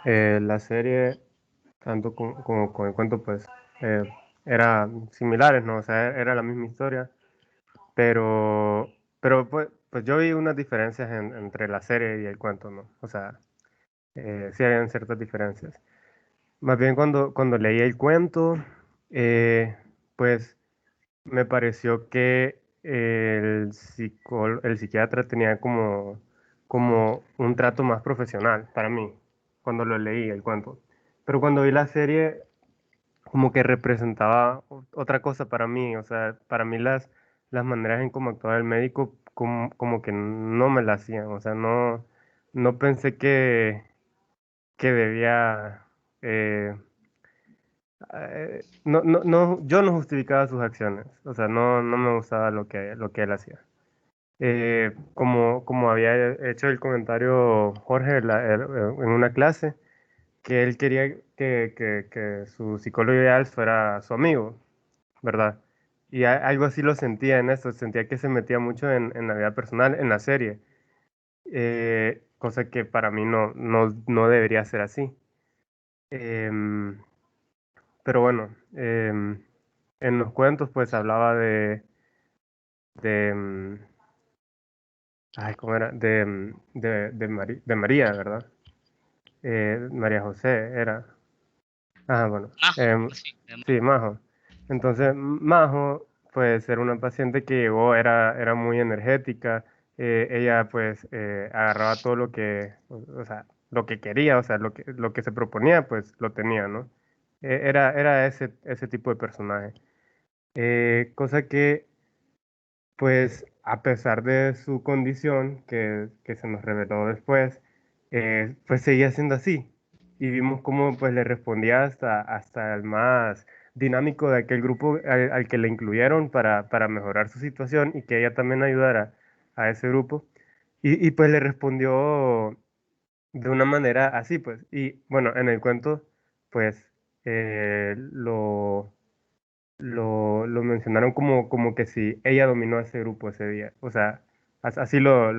La serie, tanto como con el cuento, pues, eh, eran similares, ¿no? O sea, era la misma historia, pero pues yo vi unas diferencias entre la serie y el cuento, ¿no? O sea, sí habían ciertas diferencias. Más bien cuando leí el cuento, eh, pues me pareció que el psiquiatra tenía como un trato más profesional para mí, cuando lo leí el cuento. Pero cuando vi la serie, como que representaba otra cosa para mí, o sea, para mí las maneras en cómo actuaba el médico como que no me la hacían, o sea, no pensé que debía... eh, yo no justificaba sus acciones, o sea, no me gustaba lo que él hacía. Como había hecho el comentario Jorge en una clase, que él quería que su psicólogo ideal fuera su amigo, ¿verdad? Y algo así lo sentía en esto, sentía que se metía mucho en la vida personal, en la serie, cosa que para mí no debería ser así. Em, pero bueno, en los cuentos pues hablaba de, ay, ¿cómo era? De María, ¿verdad? María José era. Ah, bueno. Majo, em, sí, sí, Majo. Entonces, Majo, pues era una paciente que llegó, era muy energética. Ella pues agarraba todo o sea, lo que quería, o sea, lo que se proponía, pues lo tenía, ¿no? Era ese tipo de personaje. Cosa que pues a pesar de su condición, que se nos reveló después, pues seguía siendo así. Y vimos cómo pues le respondía hasta el más dinámico de aquel grupo al que le incluyeron para mejorar su situación y que ella también ayudara a ese grupo. Y pues le respondió de una manera así, pues. Y bueno, en el cuento, pues eh, lo lo mencionaron como que si ella dominó ese grupo ese día. O sea, así lo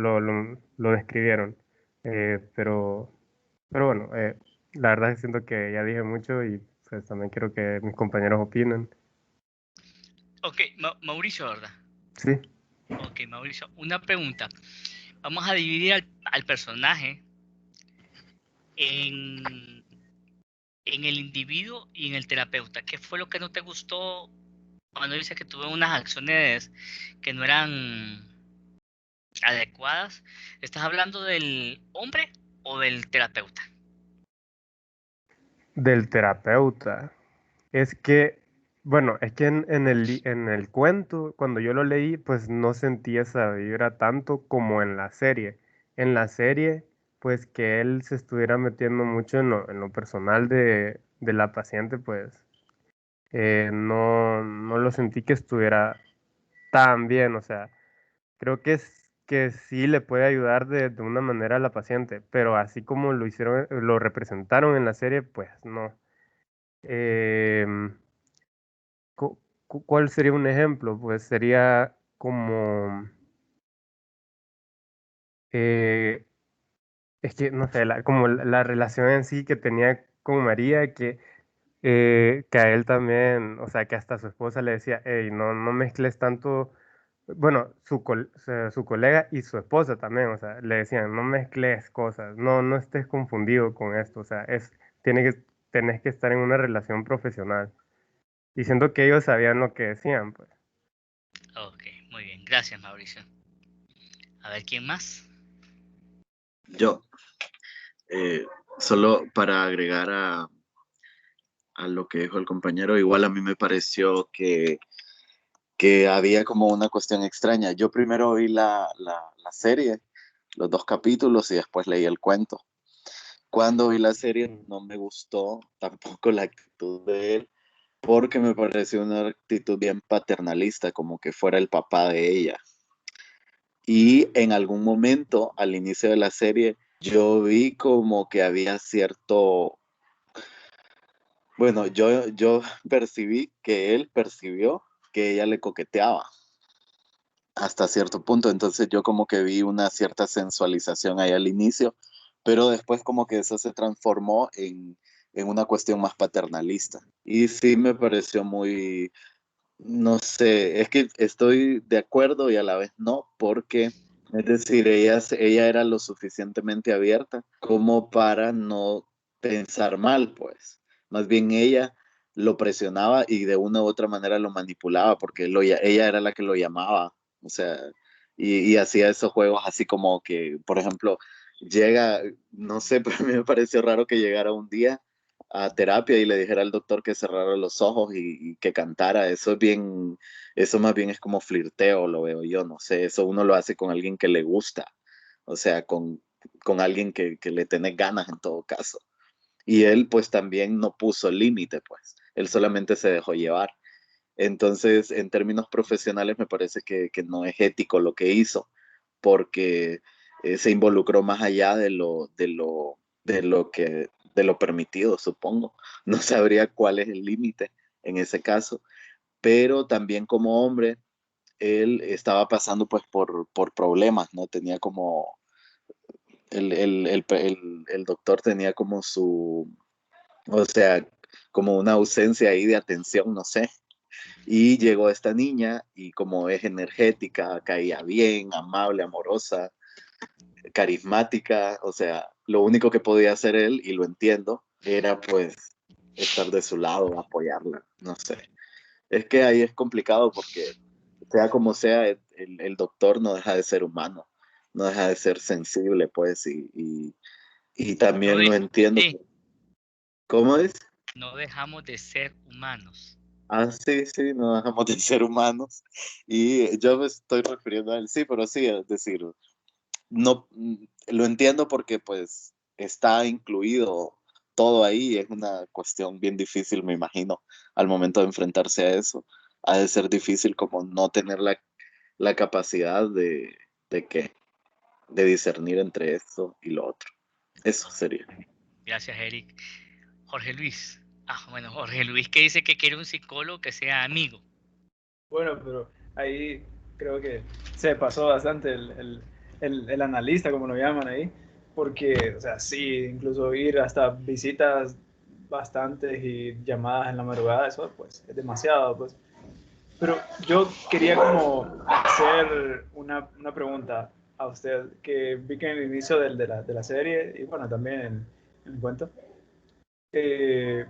describieron. Pero, bueno, la verdad es que siento que ya dije mucho y pues también quiero que mis compañeros opinen. Ok, Mauricio, ¿verdad? Sí, Ok, Mauricio, una pregunta. Vamos a dividir al personaje en, en el individuo y en el terapeuta. ¿Qué fue lo que no te gustó cuando dices que tuve unas acciones que no eran adecuadas? ¿Estás hablando del hombre o del terapeuta? del terapeuta. Es que, bueno, es que en el cuento, cuando yo lo leí, pues no sentí esa vibra tanto como en la serie. En la serie, pues que él se estuviera metiendo mucho en lo personal de la paciente, pues no lo sentí que estuviera tan bien. O sea, creo que sí le puede ayudar de una manera a la paciente, pero así como lo hicieron, lo representaron en la serie, pues no. Em, ¿Cuál sería un ejemplo? Pues sería como, eh, es que no sé, como la relación en sí que tenía con María, que a él también, o sea, que hasta su esposa le decía, hey, no mezcles tanto, bueno, o sea, su colega y su esposa también, o sea, le decían, no mezcles cosas, no estés confundido con esto, o sea, tenés que estar en una relación profesional. Diciendo que ellos sabían lo que decían, pues. Ok, muy bien. Gracias, Mauricio. A ver, ¿quién más? Yo, solo para agregar a lo que dijo el compañero, igual a mí me pareció que había como una cuestión extraña. Yo primero vi la serie, los dos capítulos, y después leí el cuento. Cuando vi la serie no me gustó tampoco la actitud de él, porque me pareció una actitud bien paternalista, como que fuera el papá de ella. Y en algún momento, al inicio de la serie, yo vi como que había cierto, bueno, yo percibí que él percibió que ella le coqueteaba hasta cierto punto. Entonces yo como que vi una cierta sensualización ahí al inicio, pero después como que eso se transformó en una cuestión más paternalista. Y sí me pareció muy, no sé, es que estoy de acuerdo y a la vez no, porque, es decir, ella era lo suficientemente abierta como para no pensar mal, pues. Más bien ella lo presionaba y de una u otra manera lo manipulaba, porque ella era la que lo llamaba, o sea, y hacía esos juegos así como que, por ejemplo, llega, no sé, pero a mí me pareció raro que llegara un día a terapia y le dijera al doctor que cerrara los ojos y que cantara. Eso es bien, eso más bien es como flirteo, lo veo yo, no sé, eso uno lo hace con alguien que le gusta, o sea, con alguien que le tiene ganas en todo caso. Y él pues también no puso límite, pues, él solamente se dejó llevar. Entonces, en términos profesionales, me parece que no es ético lo que hizo, porque se involucró más allá de lo permitido, supongo. No sabría cuál es el límite en ese caso, pero también como hombre, él estaba pasando pues por problemas, ¿no? Tenía como, el doctor tenía como su, o sea, como una ausencia ahí de atención, no sé. Y llegó esta niña y como es energética, caía bien, amable, amorosa, carismática, o sea, lo único que podía hacer él, y lo entiendo, era pues estar de su lado, apoyarla, no sé. Es que ahí es complicado porque sea como sea, el doctor no deja de ser humano, no deja de ser sensible, pues, y No también lo de, entiendo. sí, ¿Cómo es? no dejamos de ser humanos. Ah, sí, sí, no dejamos de ser humanos. Y yo me estoy refiriendo a él, sí, pero sí, es decir, no, lo entiendo porque pues está incluido todo ahí, es una cuestión bien difícil, me imagino, al momento de enfrentarse a eso. Ha de ser difícil como no tener la capacidad de qué, de discernir entre esto y lo otro. Eso Ok, sería. gracias, Eric. Jorge Luis. Ah, bueno, Jorge Luis que dice que quiere un psicólogo que sea amigo. Bueno, pero ahí creo que se pasó bastante el analista, como lo llaman ahí, porque, o sea, sí, incluso ir hasta visitas bastantes y llamadas en la madrugada, eso pues es demasiado, pues. Pero yo quería como hacer una pregunta a usted, que vi que en el inicio de la serie, y bueno, también en el cuento, eh,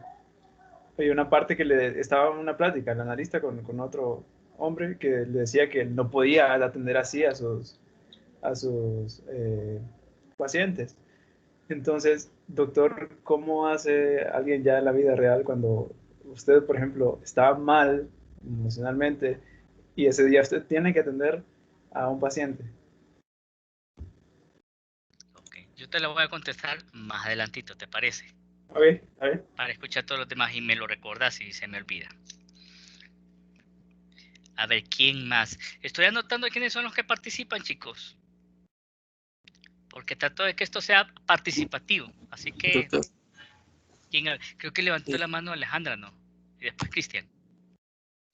hay una parte que le estaba en una plática, el analista con otro hombre que le decía que no podía atender así a sus pacientes. Entonces, doctor, ¿cómo hace alguien ya en la vida real cuando usted, por ejemplo, está mal emocionalmente y ese día usted tiene que atender a un paciente? Ok, yo te lo voy a contestar más adelantito, ¿te parece? A ver. Para escuchar a todos los demás y me lo recordas si se me olvida. A ver, ¿quién más? Estoy anotando quiénes son los que participan, chicos. Porque trato de que esto sea participativo. Así que, Doctor. creo que levantó Eh, la mano Alejandra, ¿no? Y después Cristian.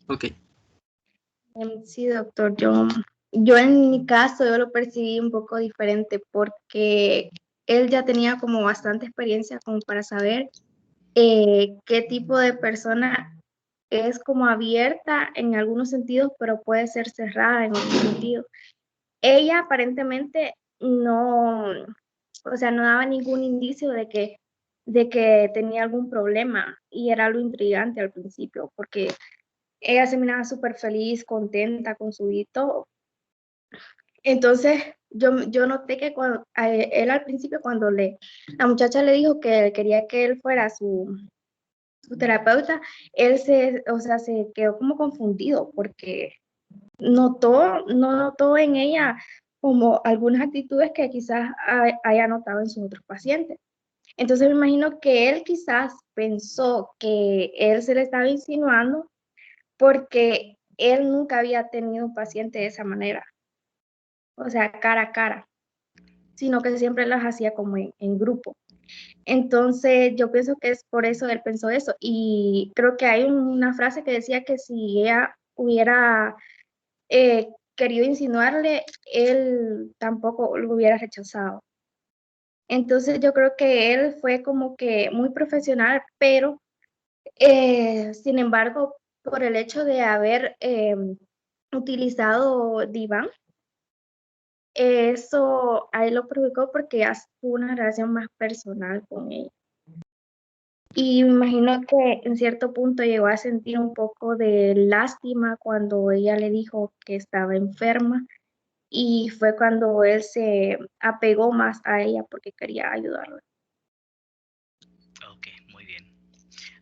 ok. Sí, doctor, yo en mi caso yo lo percibí un poco diferente porque él ya tenía como bastante experiencia como para saber qué tipo de persona es como abierta en algunos sentidos, pero puede ser cerrada en otros sentidos. Ella aparentemente no, o sea, no daba ningún indicio de que tenía algún problema y era algo intrigante al principio porque ella se miraba súper feliz, contenta con su hito. Entonces, yo noté que cuando, a él al principio, cuando la muchacha le dijo que quería que él fuera su terapeuta, él o sea, se quedó como confundido porque no notó en ella como algunas actitudes que quizás haya notado en sus otros pacientes. Entonces me imagino que él quizás pensó que él se le estaba insinuando porque él nunca había tenido un paciente de esa manera, o sea, cara a cara, sino que siempre las hacía como en grupo. Entonces, yo pienso que es por eso él pensó eso. Y creo que hay una frase que decía que si ella hubiera querido insinuarle, él tampoco lo hubiera rechazado. Entonces yo creo que él fue como que muy profesional, pero sin embargo, por el hecho de haber utilizado Divan, eso a él lo provocó porque ya tuvo una relación más personal con ella. Y me imagino que en cierto punto llegó a sentir un poco de lástima cuando ella le dijo que estaba enferma y fue cuando él se apegó más a ella porque quería ayudarla. Ok, muy bien.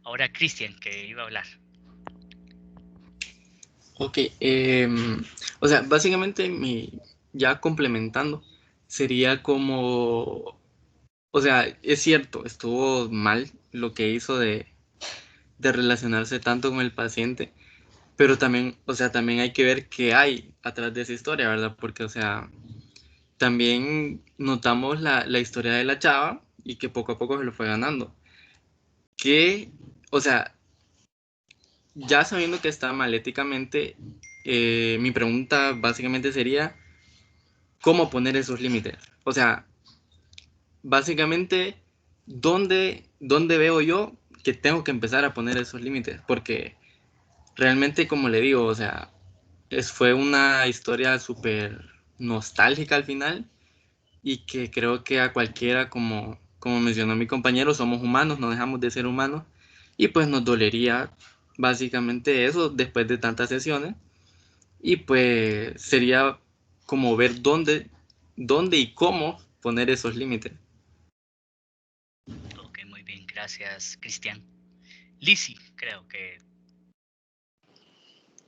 Ahora Cristian, que iba a hablar. Ok, o sea, básicamente ya complementando, sería como, o sea, es cierto, estuvo mal lo que hizo de relacionarse tanto con el paciente, pero también, o sea, también hay que ver qué hay atrás de esa historia, ¿verdad? Porque, o sea, también notamos la historia de la chava y que poco a poco se lo fue ganando. Que, o sea, ya sabiendo que está mal éticamente, mi pregunta básicamente sería, ¿cómo poner esos límites? O sea, básicamente, ¿dónde veo yo que tengo que empezar a poner esos límites? Porque realmente, como le digo, o sea, fue una historia súper nostálgica al final y que creo que a cualquiera, como mencionó mi compañero, somos humanos, no dejamos de ser humanos y pues nos dolería básicamente eso después de tantas sesiones y pues sería como ver dónde y cómo poner esos límites. Ok, muy bien, gracias Cristian. Lizzy, creo que...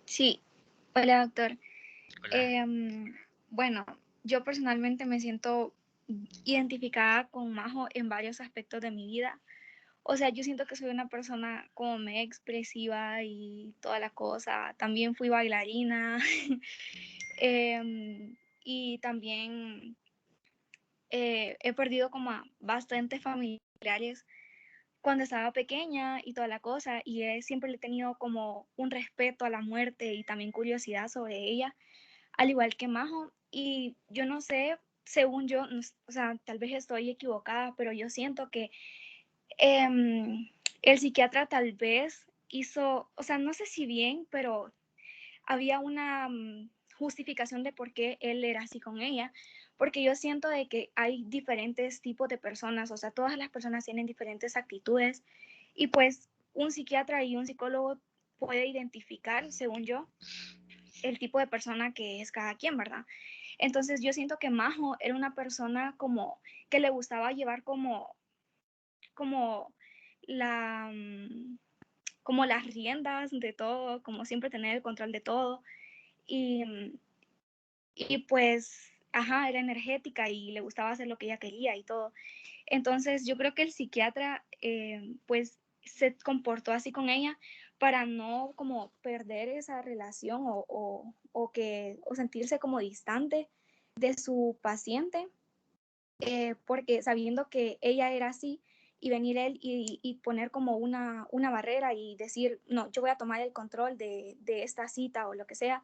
Sí, hola doctor. Hola. Bueno, yo personalmente me siento identificada con Majo en varios aspectos de mi vida. O sea, yo siento que soy una persona como medio expresiva y toda la cosa. También fui bailarina y también he perdido como a bastantes familiares cuando estaba pequeña y toda la cosa, y siempre le he tenido como un respeto a la muerte y también curiosidad sobre ella, al igual que Majo. Y yo no sé, según yo, o sea, tal vez estoy equivocada, pero yo siento que el psiquiatra tal vez hizo, o sea, no sé si bien, pero había una justificación de por qué él era así con ella, porque yo siento de que hay diferentes tipos de personas, o sea, todas las personas tienen diferentes actitudes y pues un psiquiatra y un psicólogo puede identificar, según yo, el tipo de persona que es cada quien, ¿verdad? Entonces yo siento que Majo era una persona como que le gustaba llevar como la como las riendas de todo, como siempre tener el control de todo. Y, y pues, ajá, era energética y le gustaba hacer lo que ella quería y todo. Entonces yo creo que el psiquiatra pues se comportó así con ella para no como perder esa relación o sentirse como distante de su paciente, porque sabiendo que ella era así y venir él y poner como una barrera y decir, no, yo voy a tomar el control de esta cita o lo que sea,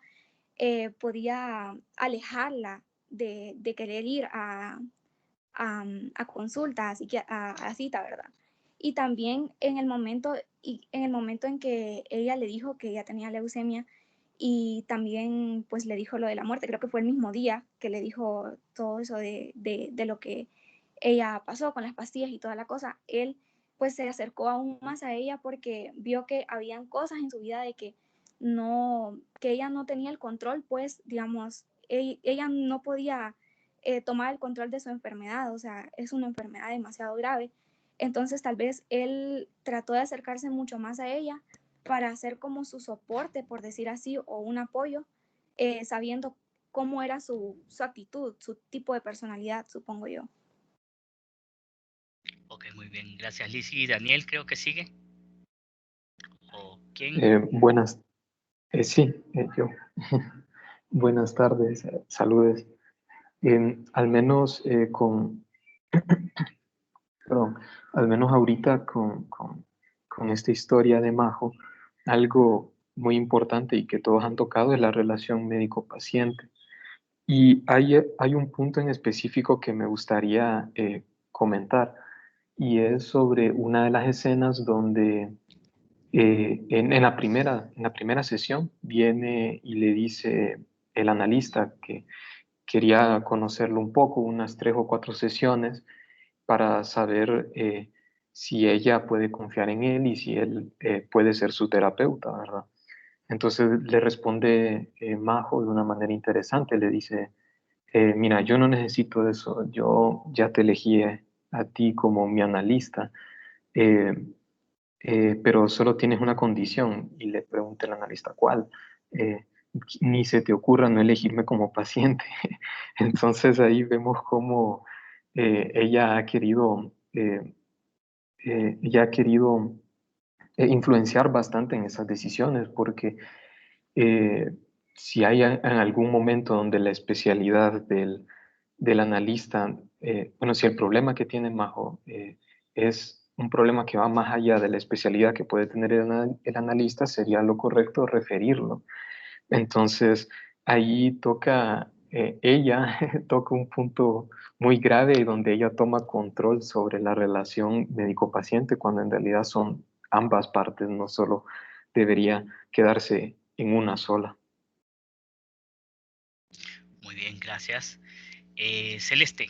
podía alejarla de querer ir a consulta, así que a cita, ¿verdad? Y también en el momento en que ella le dijo que ella tenía leucemia y también pues le dijo lo de la muerte, creo que fue el mismo día que le dijo todo eso de lo que ella pasó con las pastillas y toda la cosa, él pues se acercó aún más a ella porque vio que habían cosas en su vida de que ella no tenía el control, pues digamos, ella no podía tomar el control de su enfermedad, o sea, es una enfermedad demasiado grave. Entonces tal vez él trató de acercarse mucho más a ella para hacer como su soporte, por decir así, o un apoyo, sabiendo cómo era su actitud, su tipo de personalidad, supongo yo. Ok, muy bien, gracias Lizzy. Daniel, creo que sigue. ¿O quién? Buenas, sí, yo. Buenas tardes, saludes. Al menos perdón, al menos ahorita con esta historia de Majo, algo muy importante y que todos han tocado es la relación médico-paciente. Y hay un punto en específico que me gustaría comentar, y es sobre una de las escenas donde en la primera sesión viene y le dice el analista que quería conocerlo un poco, unas 3 o 4 sesiones, para saber si ella puede confiar en él y si él puede ser su terapeuta, ¿verdad? Entonces le responde Majo de una manera interesante, le dice, mira, yo no necesito eso, yo ya te elegí a ti como mi analista, eh, pero solo tienes una condición. Y le pregunta el analista, ¿cuál? Eh, Ni se te ocurra no elegirme como paciente. Entonces ahí vemos cómo ella ha querido, influenciar bastante en esas decisiones, porque eh, si hay en algún momento donde la especialidad del analista, bueno, si el problema que tiene Majo es un problema que va más allá de la especialidad que puede tener el analista, sería lo correcto referirlo. Entonces, ahí toca, ella toca un punto muy grave y donde ella toma control sobre la relación médico-paciente, cuando en realidad son ambas partes, no solo debería quedarse en una sola. Muy bien, gracias. Celeste.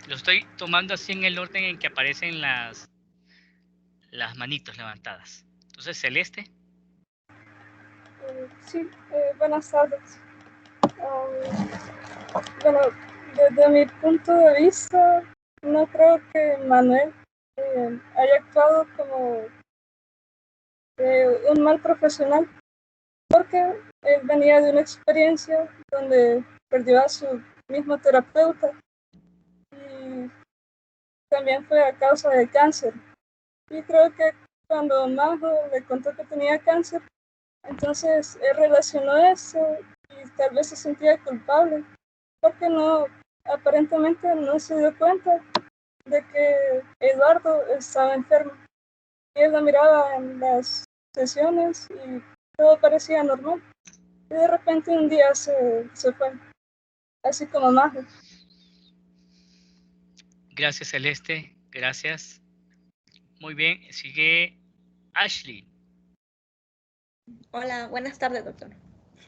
Lo estoy tomando así en el orden en que aparecen las manitos levantadas. Entonces, Celeste. Sí, buenas tardes. Bueno, desde mi punto de vista, no creo que Manuel haya actuado como un mal profesional, porque él venía de una experiencia donde perdió a su mismo terapeuta y también fue a causa de cáncer. Y creo que cuando Majo le contó que tenía cáncer, entonces él relacionó eso y tal vez se sentía culpable, porque no, aparentemente no se dio cuenta de que Eduardo estaba enfermo. Y él lo miraba en las sesiones y todo parecía normal. Y de repente un día se fue, así como Majo. Gracias, Celeste. Gracias. Muy bien. Sigue Ashley. Hola, buenas tardes, doctor.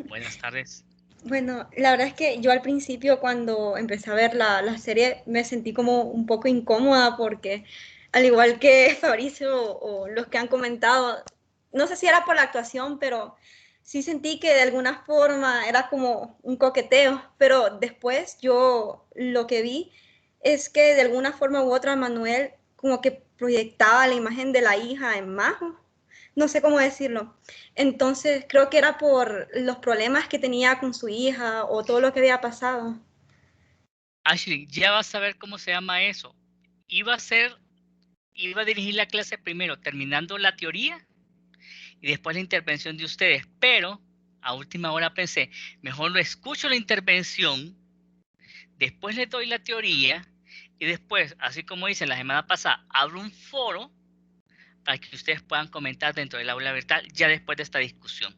Buenas tardes. Bueno, la verdad es que yo al principio cuando empecé a ver la serie me sentí como un poco incómoda porque al igual que Fabricio o los que han comentado, no sé si era por la actuación, pero sí sentí que de alguna forma era como un coqueteo, pero después yo lo que vi es que de alguna forma u otra Manuel como que proyectaba la imagen de la hija en Majo, no sé cómo decirlo. Entonces creo que era por los problemas que tenía con su hija o todo lo que había pasado. Ashley, ya vas a ver cómo se llama eso. Iba a dirigir la clase primero, terminando la teoría y después la intervención de ustedes, pero a última hora pensé, mejor lo escucho la intervención, después le doy la teoría y después, así como hice la semana pasada, abro un foro para que ustedes puedan comentar dentro del aula virtual ya después de esta discusión.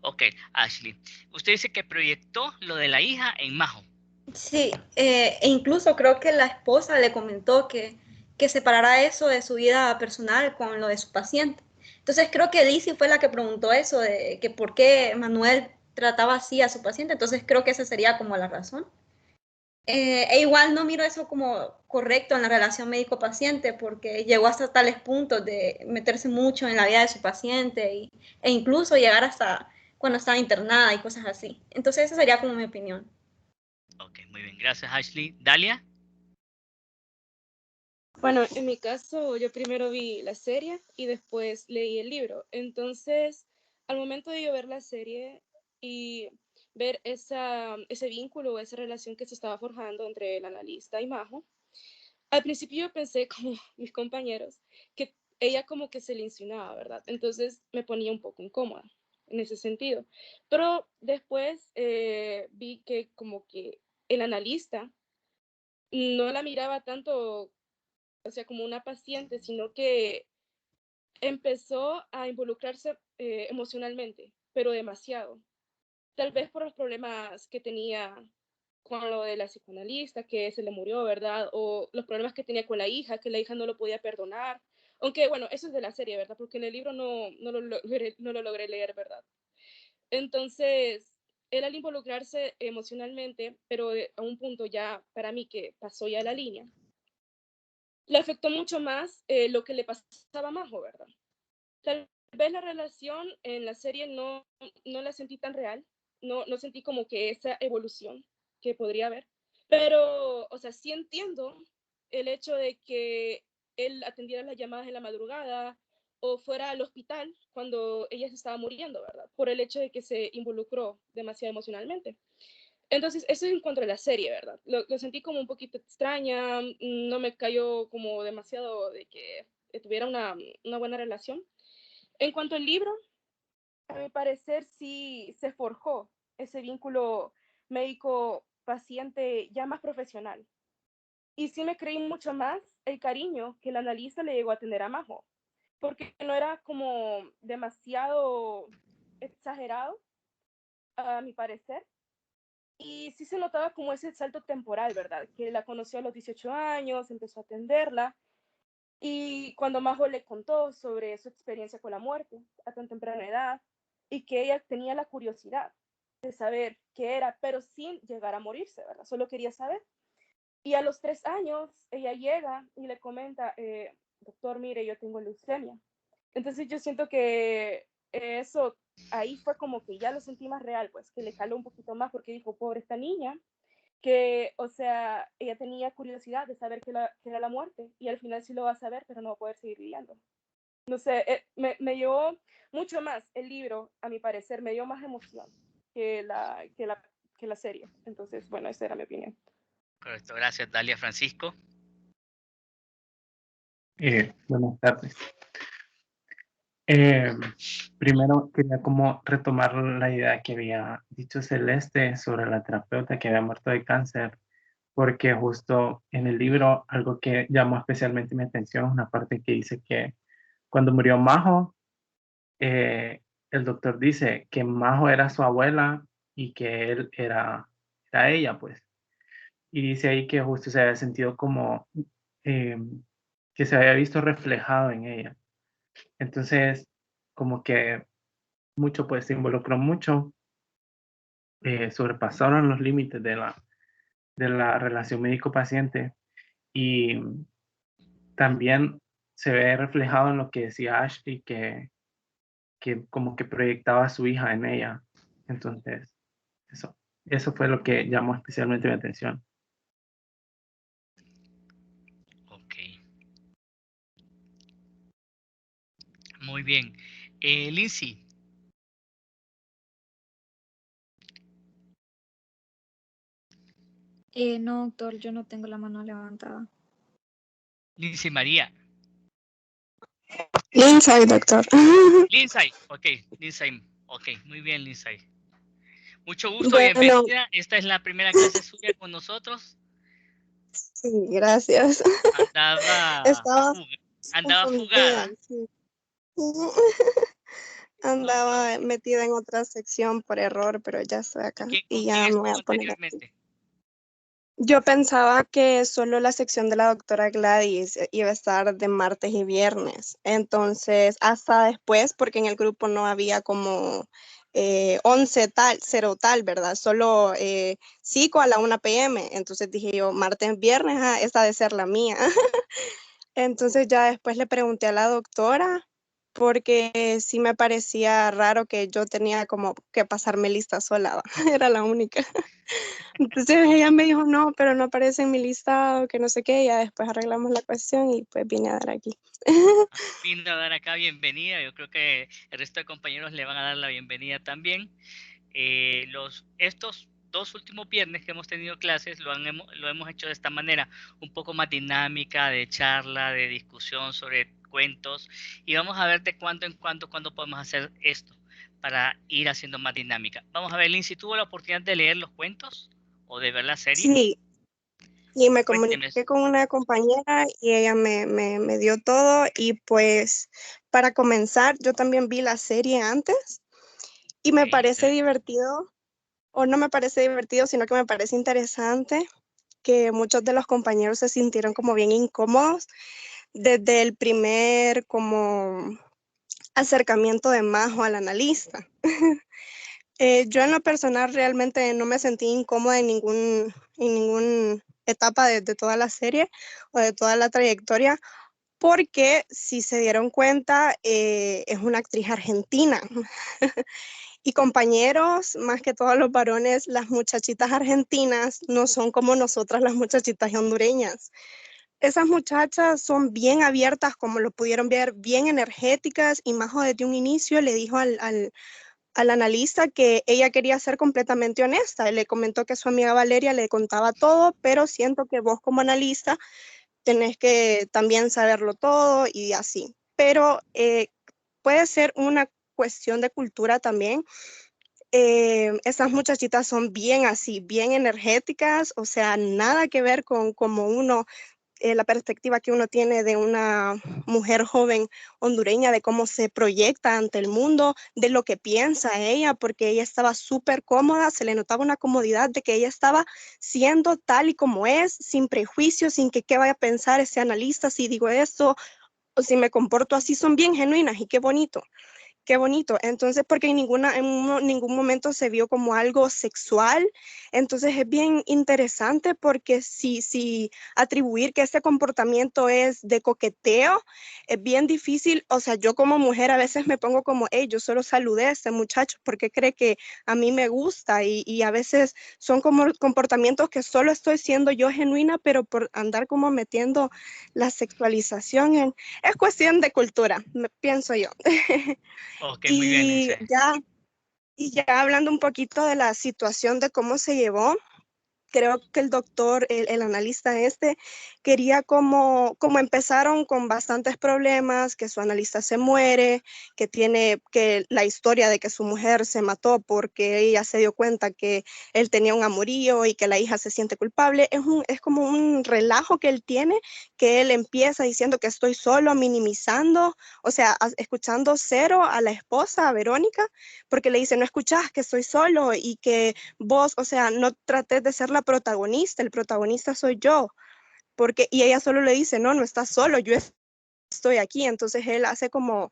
Ok, Ashley, usted dice que proyectó lo de la hija en Majo. Sí, e incluso creo que la esposa le comentó que separara eso de su vida personal con lo de su paciente. Entonces creo que Lizzie fue la que preguntó eso de que por qué Manuel trataba así a su paciente. Entonces creo que esa sería como la razón. E igual no miro eso como correcto en la relación médico-paciente porque llegó hasta tales puntos de meterse mucho en la vida de su paciente e incluso llegar hasta cuando estaba internada y cosas así. Entonces esa sería como mi opinión. Ok, muy bien, gracias Ashley. Dalia. Bueno, en mi caso yo primero vi la serie y después leí el libro. Entonces, al momento de yo ver la serie y ver ese vínculo o esa relación que se estaba forjando entre el analista y Majo, al principio yo pensé, como mis compañeros, que ella como que se le insinuaba, ¿verdad? Entonces me ponía un poco incómoda en ese sentido. Pero después vi que como que el analista no la miraba tanto, o sea, como una paciente, sino que empezó a involucrarse emocionalmente, pero demasiado. Tal vez por los problemas que tenía con lo de la psicoanalista, que se le murió, ¿verdad? O los problemas que tenía con la hija, que la hija no lo podía perdonar. Aunque, bueno, eso es de la serie, ¿verdad? Porque en el libro no lo logré leer, ¿verdad? Entonces, él al involucrarse emocionalmente, pero a un punto ya, para mí, que pasó ya la línea, le afectó mucho más lo que le pasaba a Majo, ¿verdad? Tal vez la relación en la serie no la sentí tan real, no sentí como que esa evolución que podría haber, pero, o sea, sí entiendo el hecho de que él atendiera las llamadas en la madrugada o fuera al hospital cuando ella se estaba muriendo, ¿verdad? Por el hecho de que se involucró demasiado emocionalmente. Entonces, eso es en cuanto a la serie, ¿verdad? Lo sentí como un poquito extraña, no me cayó como demasiado de que tuviera una buena relación. En cuanto al libro, a mi parecer sí se forjó ese vínculo médico-paciente ya más profesional. Y sí me creí mucho más el cariño que el analista le llegó a tener a Majo, porque no era como demasiado exagerado, a mi parecer. Y sí se notaba como ese salto temporal, ¿verdad? Que la conoció a los 18 años, empezó a atenderla. Y cuando Majo le contó sobre su experiencia con la muerte a tan temprana edad y que ella tenía la curiosidad de saber qué era, pero sin llegar a morirse, ¿verdad? Solo quería saber. Y a los 3 años ella llega y le comenta, doctor, mire, yo tengo leucemia. Entonces yo siento que eso ahí fue como que ya lo sentí más real, pues que le caló un poquito más porque dijo, pobre esta niña, que, o sea, ella tenía curiosidad de saber qué era la muerte y al final sí lo va a saber, pero no va a poder seguir viviendo. No sé, me llevó mucho más el libro, a mi parecer, me dio más emoción que la serie. Entonces, bueno, esa era mi opinión. Correcto, gracias, Dalia. Francisco. Buenas tardes. Primero quería como retomar la idea que había dicho Celeste sobre la terapeuta que había muerto de cáncer, porque justo en el libro algo que llamó especialmente mi atención es una parte que dice que cuando murió Majo, el doctor dice que Majo era su abuela y que él era ella, pues. Y dice ahí que justo se había sentido como que se había visto reflejado en ella. Entonces, como que mucho, pues se involucró mucho, sobrepasaron los límites de la relación médico-paciente y también se ve reflejado en lo que decía Ashley, que como que proyectaba a su hija en ella. Entonces, eso fue lo que llamó especialmente mi atención. Ok. Muy bien. Lindsay. No, doctor, yo no tengo la mano levantada. Lindsay María. Lindsay, doctor. Lindsay, ok, Lindsay, ok, muy bien, Lindsay. Mucho gusto, Bueno, bienvenida. Esta es la primera clase suya con nosotros. sí, gracias. Estaba Andaba confundida, fugada. sí. Andaba metida en otra sección por error, pero ya estoy acá y ya me voy a poner aquí. Yo pensaba que solo la sección de la doctora Gladys iba a estar de martes y viernes. Entonces, hasta después, porque en el grupo no había como 11 tal, 0 tal, ¿verdad? Solo psico a la 1 p.m. Entonces dije yo, martes, viernes, esta ha de ser la mía. Entonces ya después le pregunté a la doctora porque sí me parecía raro que yo tenía como que pasarme lista sola, era la única. Entonces ella me dijo, no, pero no aparece en mi listado, que no sé qué, ya después arreglamos la cuestión y pues vine a dar aquí. Vine a dar acá bienvenida, yo creo que el resto de compañeros le van a dar la bienvenida también. Estos 2 últimos viernes que hemos tenido clases lo hemos hecho de esta manera, un poco más dinámica, de charla, de discusión sobre cuentos, y vamos a ver de cuándo en cuándo podemos hacer esto para ir haciendo más dinámica. Vamos a ver, Lindsay, ¿tuvo la oportunidad de leer los cuentos o de ver la serie? Sí, y me Cuénteme. comuniqué con una compañera y ella me dio todo y pues para comenzar yo también vi la serie antes y me parece divertido o no me parece divertido, sino que me parece interesante que muchos de los compañeros se sintieron como bien incómodos desde el primer como acercamiento de Majo al analista. Yo en lo personal realmente no me sentí incómoda en ninguna etapa de toda la serie o de toda la trayectoria, porque si se dieron cuenta, es una actriz argentina. Y compañeros, más que todos los varones, las muchachitas argentinas no son como nosotras las muchachitas hondureñas. Esas muchachas son bien abiertas, como lo pudieron ver, bien energéticas, y Majo desde un inicio le dijo al analista que ella quería ser completamente honesta. Le comentó que su amiga Valeria le contaba todo, pero siento que vos como analista tenés que también saberlo todo y así. Pero puede ser una cuestión de cultura también. Esas muchachitas son bien así, bien energéticas, o sea, nada que ver con como uno, la perspectiva que uno tiene de una mujer joven hondureña, de cómo se proyecta ante el mundo, de lo que piensa ella, porque ella estaba súper cómoda, se le notaba una comodidad de que ella estaba siendo tal y como es, sin prejuicios, sin que qué vaya a pensar ese analista si digo esto o si me comporto así. Son bien genuinas y qué bonito. Qué bonito. Entonces, porque ningún momento se vio como algo sexual. Entonces, es bien interesante porque si atribuir que este comportamiento es de coqueteo, es bien difícil. O sea, yo como mujer a veces me pongo como, hey, yo solo saludé a este muchacho porque cree que a mí me gusta. Y a veces son como comportamientos que solo estoy siendo yo genuina, pero por andar como metiendo la sexualización es cuestión de cultura, pienso yo. Ok, muy bien, Y Lince. ya hablando un poquito de la situación de cómo se llevó, creo que el doctor, el analista quería como empezaron con bastantes problemas, que su analista se muere, que la historia de que su mujer se mató porque ella se dio cuenta que él tenía un amorío y que la hija se siente culpable, es como un relajo que él tiene, que él empieza diciendo que estoy solo, minimizando, o sea, escuchando cero a la esposa, a Verónica, porque le dice, no escuchás que estoy solo y que vos, o sea, no trates de ser la protagonista, el protagonista soy yo, y ella solo le dice, no estás solo, yo estoy aquí. Entonces él hace como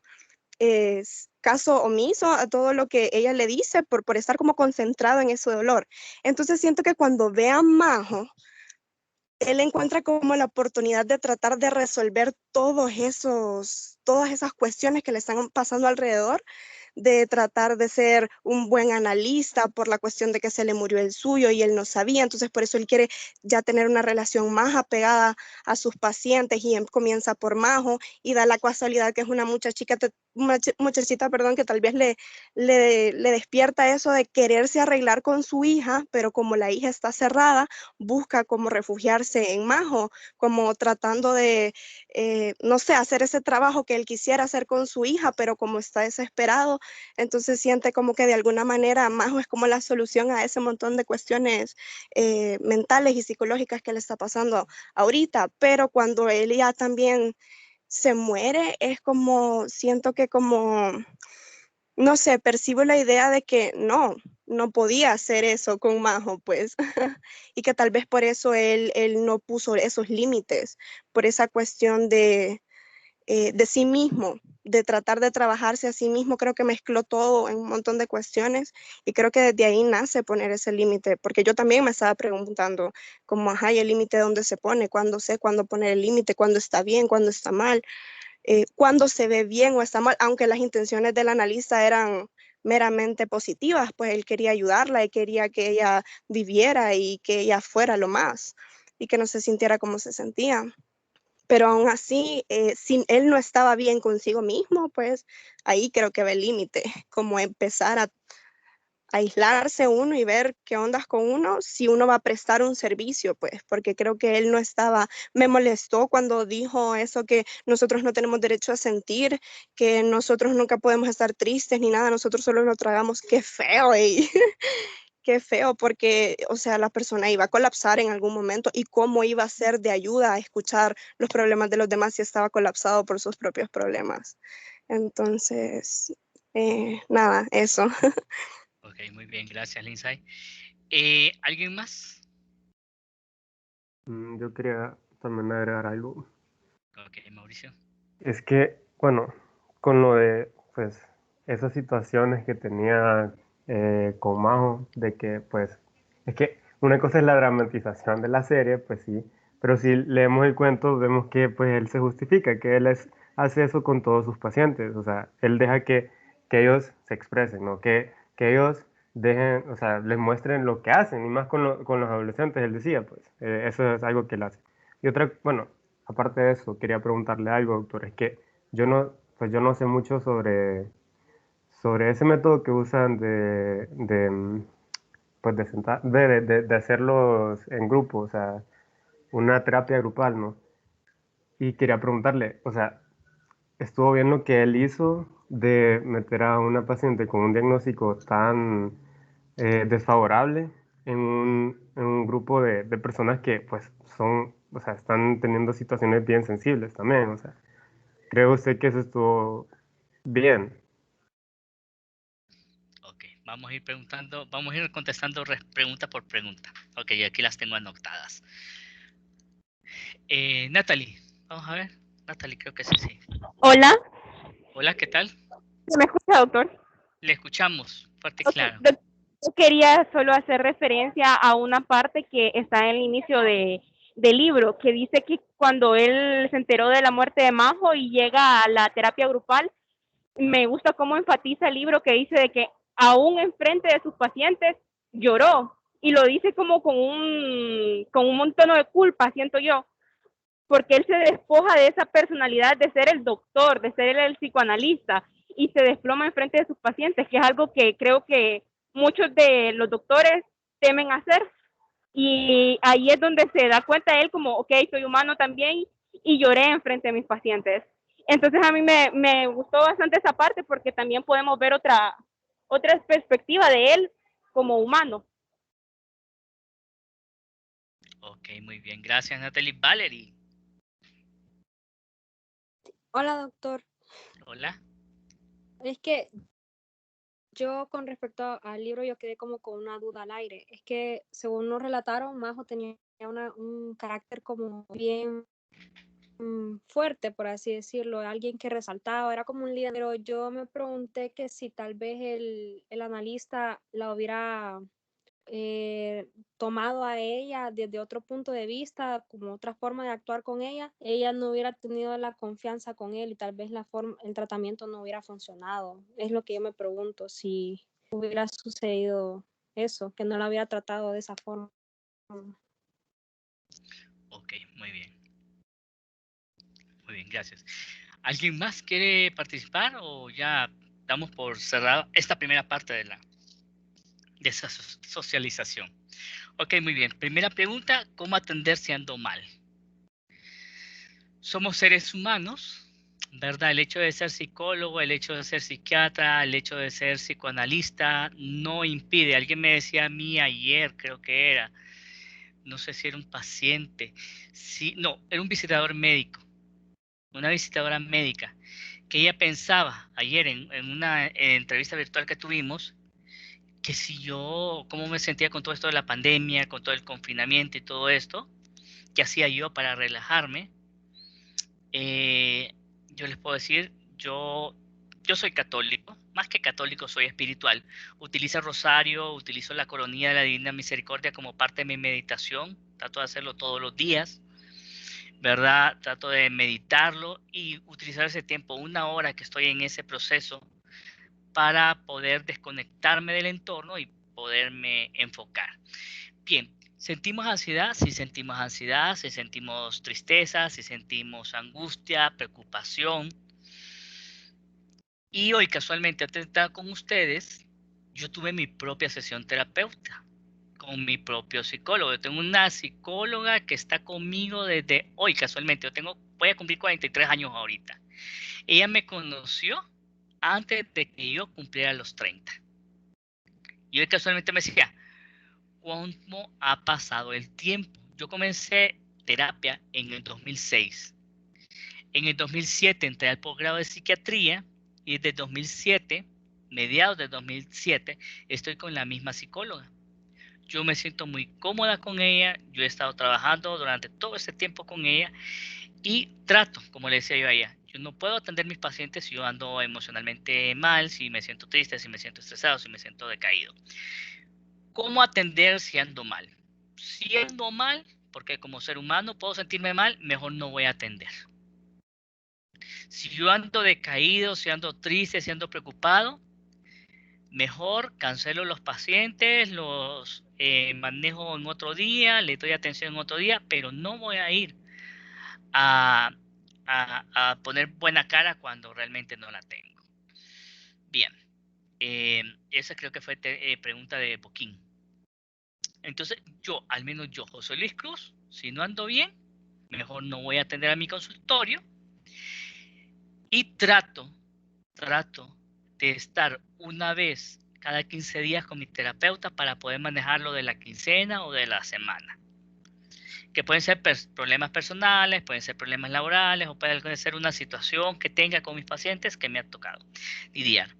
caso omiso a todo lo que ella le dice por estar como concentrado en ese dolor. Entonces siento que cuando ve a Majo, él encuentra como la oportunidad de tratar de resolver todas esas cuestiones que le están pasando alrededor, de tratar de ser un buen analista por la cuestión de que se le murió el suyo y él no sabía. Entonces por eso él quiere ya tener una relación más apegada a sus pacientes, y comienza por Majo, y da la casualidad que es una muchachita, que tal vez le despierta eso de quererse arreglar con su hija, pero como la hija está cerrada, busca como refugiarse en Majo, como tratando de, no sé, hacer ese trabajo que él quisiera hacer con su hija, pero como está desesperado, entonces siente como que de alguna manera Majo es como la solución a ese montón de cuestiones mentales y psicológicas que le está pasando ahorita. Pero cuando él ya también se muere, es como, siento que como, no sé, percibo la idea de que no podía hacer eso con Majo, pues, y que tal vez por eso él no puso esos límites, por esa cuestión de sí mismo, de tratar de trabajarse a sí mismo. Creo que mezcló todo en un montón de cuestiones, y creo que desde ahí nace poner ese límite, porque yo también me estaba preguntando como, ajá, ¿y el límite dónde se pone? ¿Cuándo sé cuándo poner el límite? ¿Cuándo está bien? ¿Cuándo está mal? ¿Cuándo se ve bien o está mal? Aunque las intenciones del analista eran meramente positivas, pues él quería ayudarla y quería que ella viviera y que ella fuera lo más, y que no se sintiera como se sentía. Pero aún así, si él no estaba bien consigo mismo, pues ahí creo que ve el límite, como empezar a aislarse uno y ver qué ondas con uno, si uno va a prestar un servicio, pues, porque creo que él no estaba, me molestó cuando dijo eso, que nosotros no tenemos derecho a sentir, que nosotros nunca podemos estar tristes ni nada, nosotros solo lo tragamos. Qué feo, ey. Qué feo, porque, o sea, la persona iba a colapsar en algún momento, y cómo iba a ser de ayuda a escuchar los problemas de los demás si estaba colapsado por sus propios problemas. Entonces, nada, eso. Ok, muy bien, gracias, Lindsay. ¿Alguien más? Yo quería también agregar algo. Ok, Mauricio. Es que, bueno, con lo de, pues, esas situaciones que tenía con Majo, de que, pues, es que una cosa es la dramatización de la serie, pues sí, pero si leemos el cuento, vemos que, pues, él se justifica, que hace eso con todos sus pacientes, o sea, él deja que ellos se expresen, ¿no? Que ellos dejen, o sea, les muestren lo que hacen, y más con los adolescentes, él decía, pues, eso es algo que él hace. Y otra, bueno, aparte de eso, quería preguntarle algo, doctor. Es que pues yo no sé mucho sobre ese método que usan pues de hacerlos en grupo, o sea, una terapia grupal, ¿no? Y quería preguntarle, o sea, ¿estuvo bien lo que él hizo de meter a una paciente con un diagnóstico tan desfavorable en un grupo de personas que, pues, o sea, están teniendo situaciones bien sensibles también, o sea? ¿Cree usted que eso estuvo bien? Ok, vamos a ir contestando pregunta por pregunta. Ok, aquí las tengo anotadas. Natalie, vamos a ver. Natalie, creo que sí. Hola, Hola, ¿qué tal? ¿se me escucha, doctor? Le escuchamos, fuerte y Ok, claro. yo quería solo hacer referencia a una parte que está en el inicio del libro, que dice que cuando él se enteró de la muerte de Majo y llega a la terapia grupal, me gusta cómo enfatiza el libro que dice de que aún enfrente de sus pacientes lloró y lo dice como con un tono de culpa, siento yo, porque él se despoja de esa personalidad de ser el doctor, de ser el psicoanalista y se desploma enfrente de sus pacientes, que es algo que creo que muchos de los doctores temen hacer. Y ahí es donde se da cuenta él como, ok, soy humano también y lloré enfrente de mis pacientes. Entonces a mí me gustó bastante esa parte porque también podemos ver otra perspectiva de él como humano. Ok, muy bien, gracias, Natalie. Valerie. Hola, doctor. Hola. Es que yo con respecto al libro yo quedé como con una duda al aire. Es que según nos relataron, Majo tenía un carácter como bien fuerte, por así decirlo, alguien que resaltaba, era como un líder, pero yo me pregunté que si tal vez el analista la hubiera tomado a ella desde otro punto de vista, como otra forma de actuar con ella no hubiera tenido la confianza con él y tal vez el tratamiento no hubiera funcionado. Es lo que yo me pregunto, si hubiera sucedido eso, que no la hubiera tratado de esa forma. Ok, muy bien. Muy bien, gracias. ¿Alguien más quiere participar o ya damos por cerrada esta primera parte de esa socialización? Ok, muy bien. Primera pregunta, ¿cómo atender si ando mal? Somos seres humanos, ¿verdad? El hecho de ser psicólogo, el hecho de ser psiquiatra, el hecho de ser psicoanalista no impide. Alguien me decía a mí ayer, creo que era, no sé si era un paciente, sí, no, era un visitador médico, una visitadora médica, que ella pensaba ayer en una entrevista virtual que tuvimos, que si yo, cómo me sentía con todo esto de la pandemia, con todo el confinamiento y todo esto, qué hacía yo para relajarme. Yo les puedo decir, yo soy católico, más que católico soy espiritual. Utilizo el rosario, utilizo la coronilla de la Divina Misericordia como parte de mi meditación, trato de hacerlo todos los días, ¿verdad? Trato de meditarlo y utilizar ese tiempo, una hora que estoy en ese proceso, para poder desconectarme del entorno y poderme enfocar. Bien, ¿sentimos ansiedad? Sí sentimos ansiedad, sí sentimos tristeza, sí sentimos angustia, preocupación. Y hoy casualmente antes de estar con ustedes, yo tuve mi propia sesión terapeuta con mi propio psicólogo. Yo tengo una psicóloga que está conmigo desde hoy casualmente. Voy a cumplir 43 años ahorita. Ella me conoció antes de que yo cumpliera los 30. Y hoy casualmente me decía, ¿cómo ha pasado el tiempo? Yo comencé terapia en el 2006. En el 2007 entré al posgrado de psiquiatría y desde 2007 mediados de 2007, estoy con la misma psicóloga. Yo me siento muy cómoda con ella, yo he estado trabajando durante todo ese tiempo con ella y trato, como le decía yo a ella, yo no puedo atender mis pacientes si yo ando emocionalmente mal, si me siento triste, si me siento estresado, si me siento decaído. ¿Cómo atender si ando mal? Si ando mal, porque como ser humano puedo sentirme mal, mejor no voy a atender. Si yo ando decaído, si ando triste, si ando preocupado, mejor cancelo los pacientes, los manejo en otro día, le doy atención en otro día, pero no voy a ir a poner buena cara cuando realmente no la tengo. Bien, esa creo que fue pregunta de Boquín. Entonces yo, al menos yo, José Luis Cruz, si no ando bien, mejor no voy a atender a mi consultorio y trato de estar una vez cada 15 días con mi terapeuta para poder manejarlo de la quincena o de la semana. Que pueden ser problemas personales, pueden ser problemas laborales o puede ser una situación que tenga con mis pacientes que me ha tocado lidiar.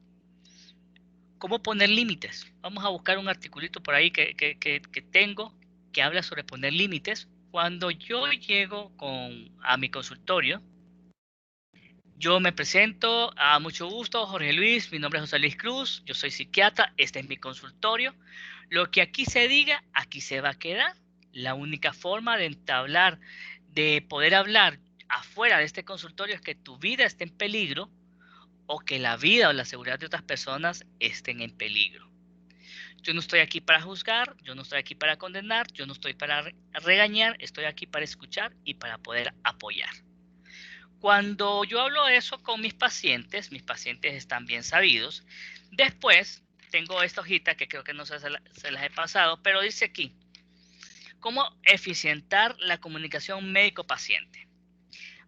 ¿Cómo poner límites? Vamos a buscar un articulito por ahí que tengo que habla sobre poner límites. Cuando yo llego a mi consultorio, yo me presento, a mucho gusto, Jorge Luis, mi nombre es José Luis Cruz, yo soy psiquiatra, este es mi consultorio. Lo que aquí se diga, aquí se va a quedar. La única forma de entablar, de poder hablar afuera de este consultorio es que tu vida esté en peligro o que la vida o la seguridad de otras personas estén en peligro. Yo no estoy aquí para juzgar, yo no estoy aquí para condenar, yo no estoy para regañar, estoy aquí para escuchar y para poder apoyar. Cuando yo hablo de eso con mis pacientes están bien sabidos. Después tengo esta hojita que creo que no sé, se las he pasado, pero dice aquí, ¿cómo eficientar la comunicación médico-paciente?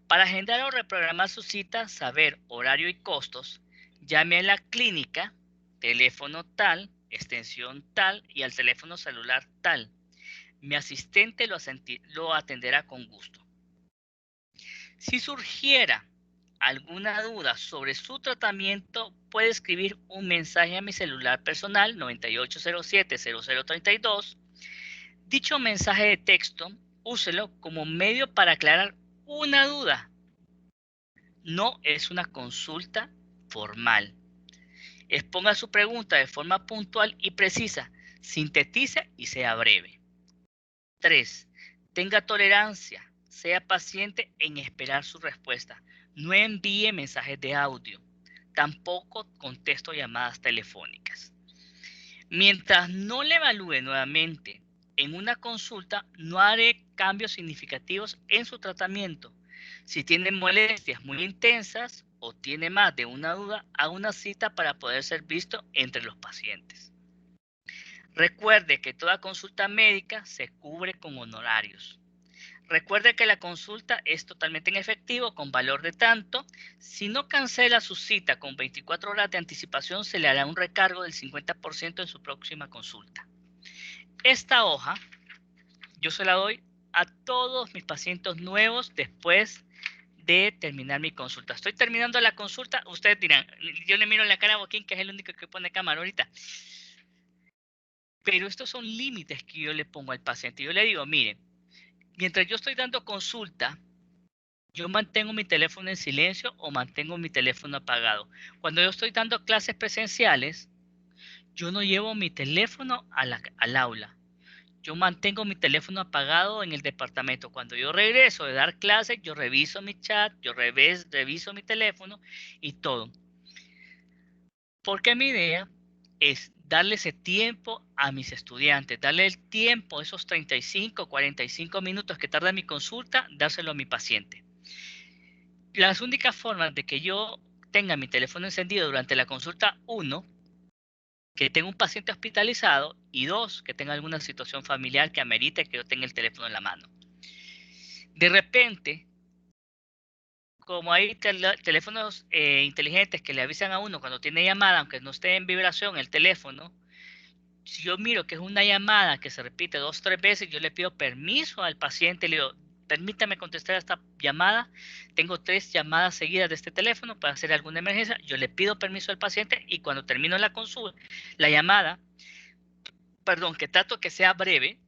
Para agendar o reprogramar su cita, saber horario y costos, llame a la clínica, teléfono tal, extensión tal y al teléfono celular tal. Mi asistente lo atenderá con gusto. Si surgiera alguna duda sobre su tratamiento, puede escribir un mensaje a mi celular personal 9807-0032. Dicho mensaje de texto, úselo como medio para aclarar una duda. No es una consulta formal. Exponga su pregunta de forma puntual y precisa, sintetice y sea breve. 3. Tenga tolerancia. Sea paciente en esperar su respuesta. No envíe mensajes de audio. Tampoco contesto llamadas telefónicas. Mientras no le evalúe nuevamente en una consulta, no haré cambios significativos en su tratamiento. Si tiene molestias muy intensas o tiene más de una duda, haga una cita para poder ser visto entre los pacientes. Recuerde que toda consulta médica se cubre con honorarios. Recuerde que la consulta es totalmente en efectivo con valor de tanto. Si no cancela su cita con 24 horas de anticipación, se le hará un recargo del 50% en su próxima consulta. Esta hoja yo se la doy a todos mis pacientes nuevos después de terminar mi consulta. Estoy terminando la consulta, ustedes dirán, yo le miro la cara a Joaquín, que es el único que pone cámara ahorita. Pero estos son límites que yo le pongo al paciente. Yo le digo, miren, mientras yo estoy dando consulta, yo mantengo mi teléfono en silencio o mantengo mi teléfono apagado. Cuando yo estoy dando clases presenciales, yo no llevo mi teléfono al aula. Yo mantengo mi teléfono apagado en el departamento. Cuando yo regreso de dar clases, yo reviso mi chat, yo reviso mi teléfono y todo. Porque mi idea es darle ese tiempo a mis estudiantes, darle el tiempo, esos 35, 45 minutos que tarda mi consulta, dárselo a mi paciente. Las únicas formas de que yo tenga mi teléfono encendido durante la consulta, 1, que tenga un paciente hospitalizado y 2, que tenga alguna situación familiar que amerite que yo tenga el teléfono en la mano. De repente, como hay teléfonos inteligentes que le avisan a uno cuando tiene llamada, aunque no esté en vibración el teléfono, si yo miro que es una llamada que se repite 2 o 3 veces, yo le pido permiso al paciente, le digo, permítame contestar esta llamada. Tengo 3 llamadas seguidas de este teléfono para hacer alguna emergencia. Yo le pido permiso al paciente y cuando termino la consulta, la llamada, perdón, que trato que sea breve,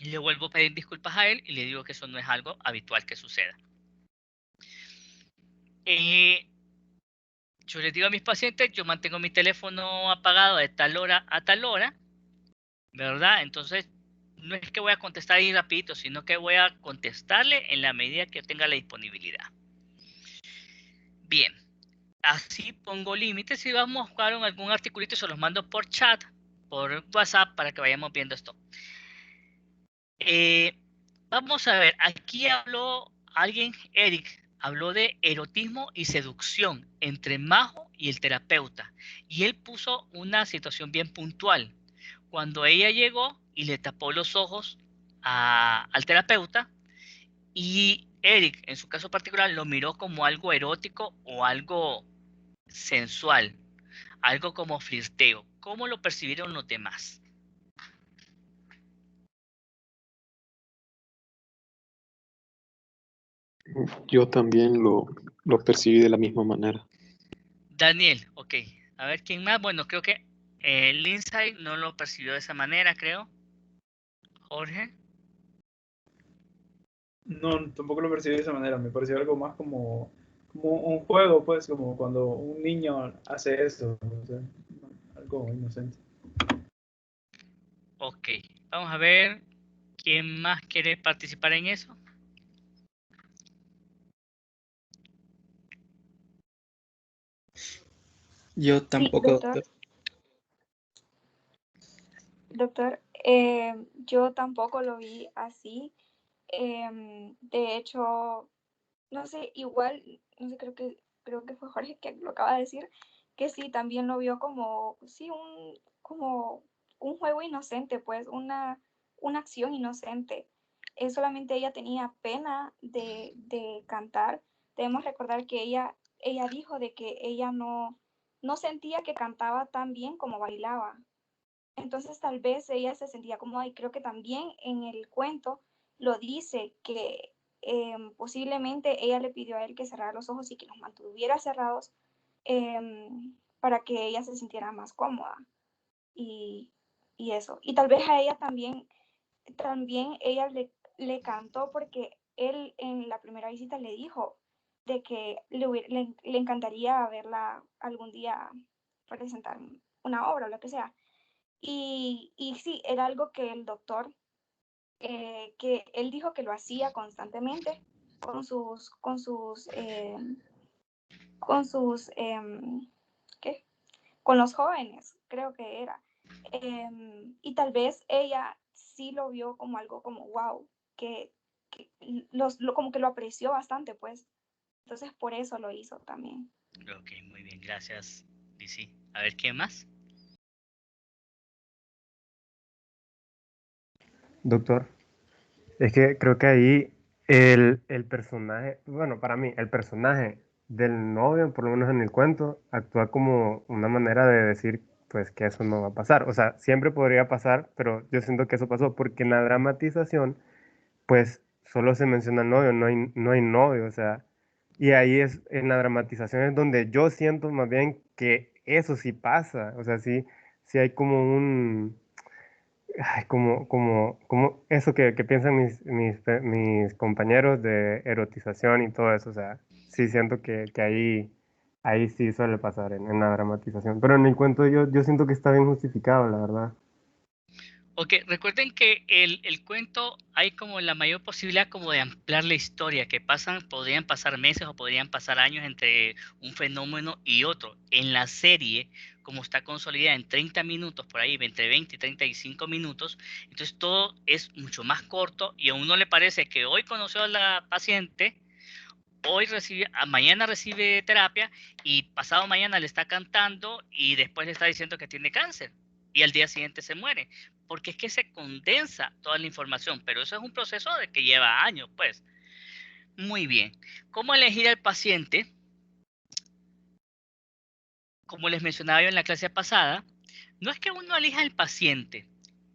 y le vuelvo a pedir disculpas a él y le digo que eso no es algo habitual que suceda. Yo les digo a mis pacientes, yo mantengo mi teléfono apagado de tal hora a tal hora, ¿verdad? Entonces, no es que voy a contestar ahí rapidito, sino que voy a contestarle en la medida que yo tenga la disponibilidad. Bien, así pongo límites y vamos a buscar algún articulito y se los mando por chat, por WhatsApp, para que vayamos viendo esto. Vamos a ver, aquí habló alguien, Eric, habló de erotismo y seducción entre Majo y el terapeuta. Y él puso una situación bien puntual. Cuando ella llegó y le tapó los ojos al terapeuta, y Eric, en su caso particular, lo miró como algo erótico o algo sensual, algo como flirteo. ¿Cómo lo percibieron los demás? Yo también lo percibí de la misma manera. Daniel, ok. A ver, ¿quién más? Bueno, creo que Lindsay no lo percibió de esa manera, creo. Jorge. No, tampoco lo percibí de esa manera. Me pareció algo más como un juego, pues, como cuando un niño hace eso. O sea, algo inocente. Ok. Vamos a ver. ¿Quién más quiere participar en eso? Yo Sí, tampoco, doctor. Doctor, yo tampoco lo vi así. De hecho, no sé, igual, no sé, creo que fue Jorge que lo acaba de decir, que sí, también lo vio como, sí, como un juego inocente, pues, una acción inocente. Solamente ella tenía pena de cantar. Debemos recordar que ella dijo de que ella no sentía que cantaba tan bien como bailaba. Entonces tal vez ella se sentía cómoda y creo que también en el cuento lo dice que posiblemente ella le pidió a él que cerrara los ojos y que los mantuviera cerrados para que ella se sintiera más cómoda y, y eso. Y tal vez a ella también ella le cantó porque él en la primera visita le dijo de que le encantaría verla algún día presentar una obra o lo que sea. Y sí, era algo que el doctor, que él dijo que lo hacía constantemente con ¿qué? Con los jóvenes, creo que era. Y tal vez ella sí lo vio como algo como wow, que como que lo apreció bastante, pues. Entonces por eso lo hizo también. Ok, muy bien, gracias, Lizzy. A ver, ¿quién más? Doctor, es que creo que ahí el personaje, bueno, para mí, el personaje del novio, por lo menos en el cuento, actúa como una manera de decir, pues, que eso no va a pasar. O sea, siempre podría pasar, pero yo siento que eso pasó porque en la dramatización, pues, solo se menciona el novio, no hay novio, o sea, y ahí es, en la dramatización es donde yo siento más bien que eso sí pasa, o sea, sí hay como como eso que piensan mis compañeros de erotización y todo eso, o sea, sí siento que ahí sí suele pasar en la dramatización, pero en el cuento yo siento que está bien justificado, la verdad. Ok, recuerden que el cuento hay como la mayor posibilidad como de ampliar la historia, que podrían pasar meses o podrían pasar años entre un fenómeno y otro. En la serie, como está consolidada en 30 minutos, por ahí, entre 20 y 35 minutos, entonces todo es mucho más corto y a uno le parece que hoy conoció a la paciente, mañana recibe terapia y pasado mañana le está cantando y después le está diciendo que tiene cáncer y al día siguiente se muere, porque es que se condensa toda la información, pero eso es un proceso de que lleva años, pues. Muy bien. ¿Cómo elegir al paciente? Como les mencionaba yo en la clase pasada, no es que uno elija al paciente.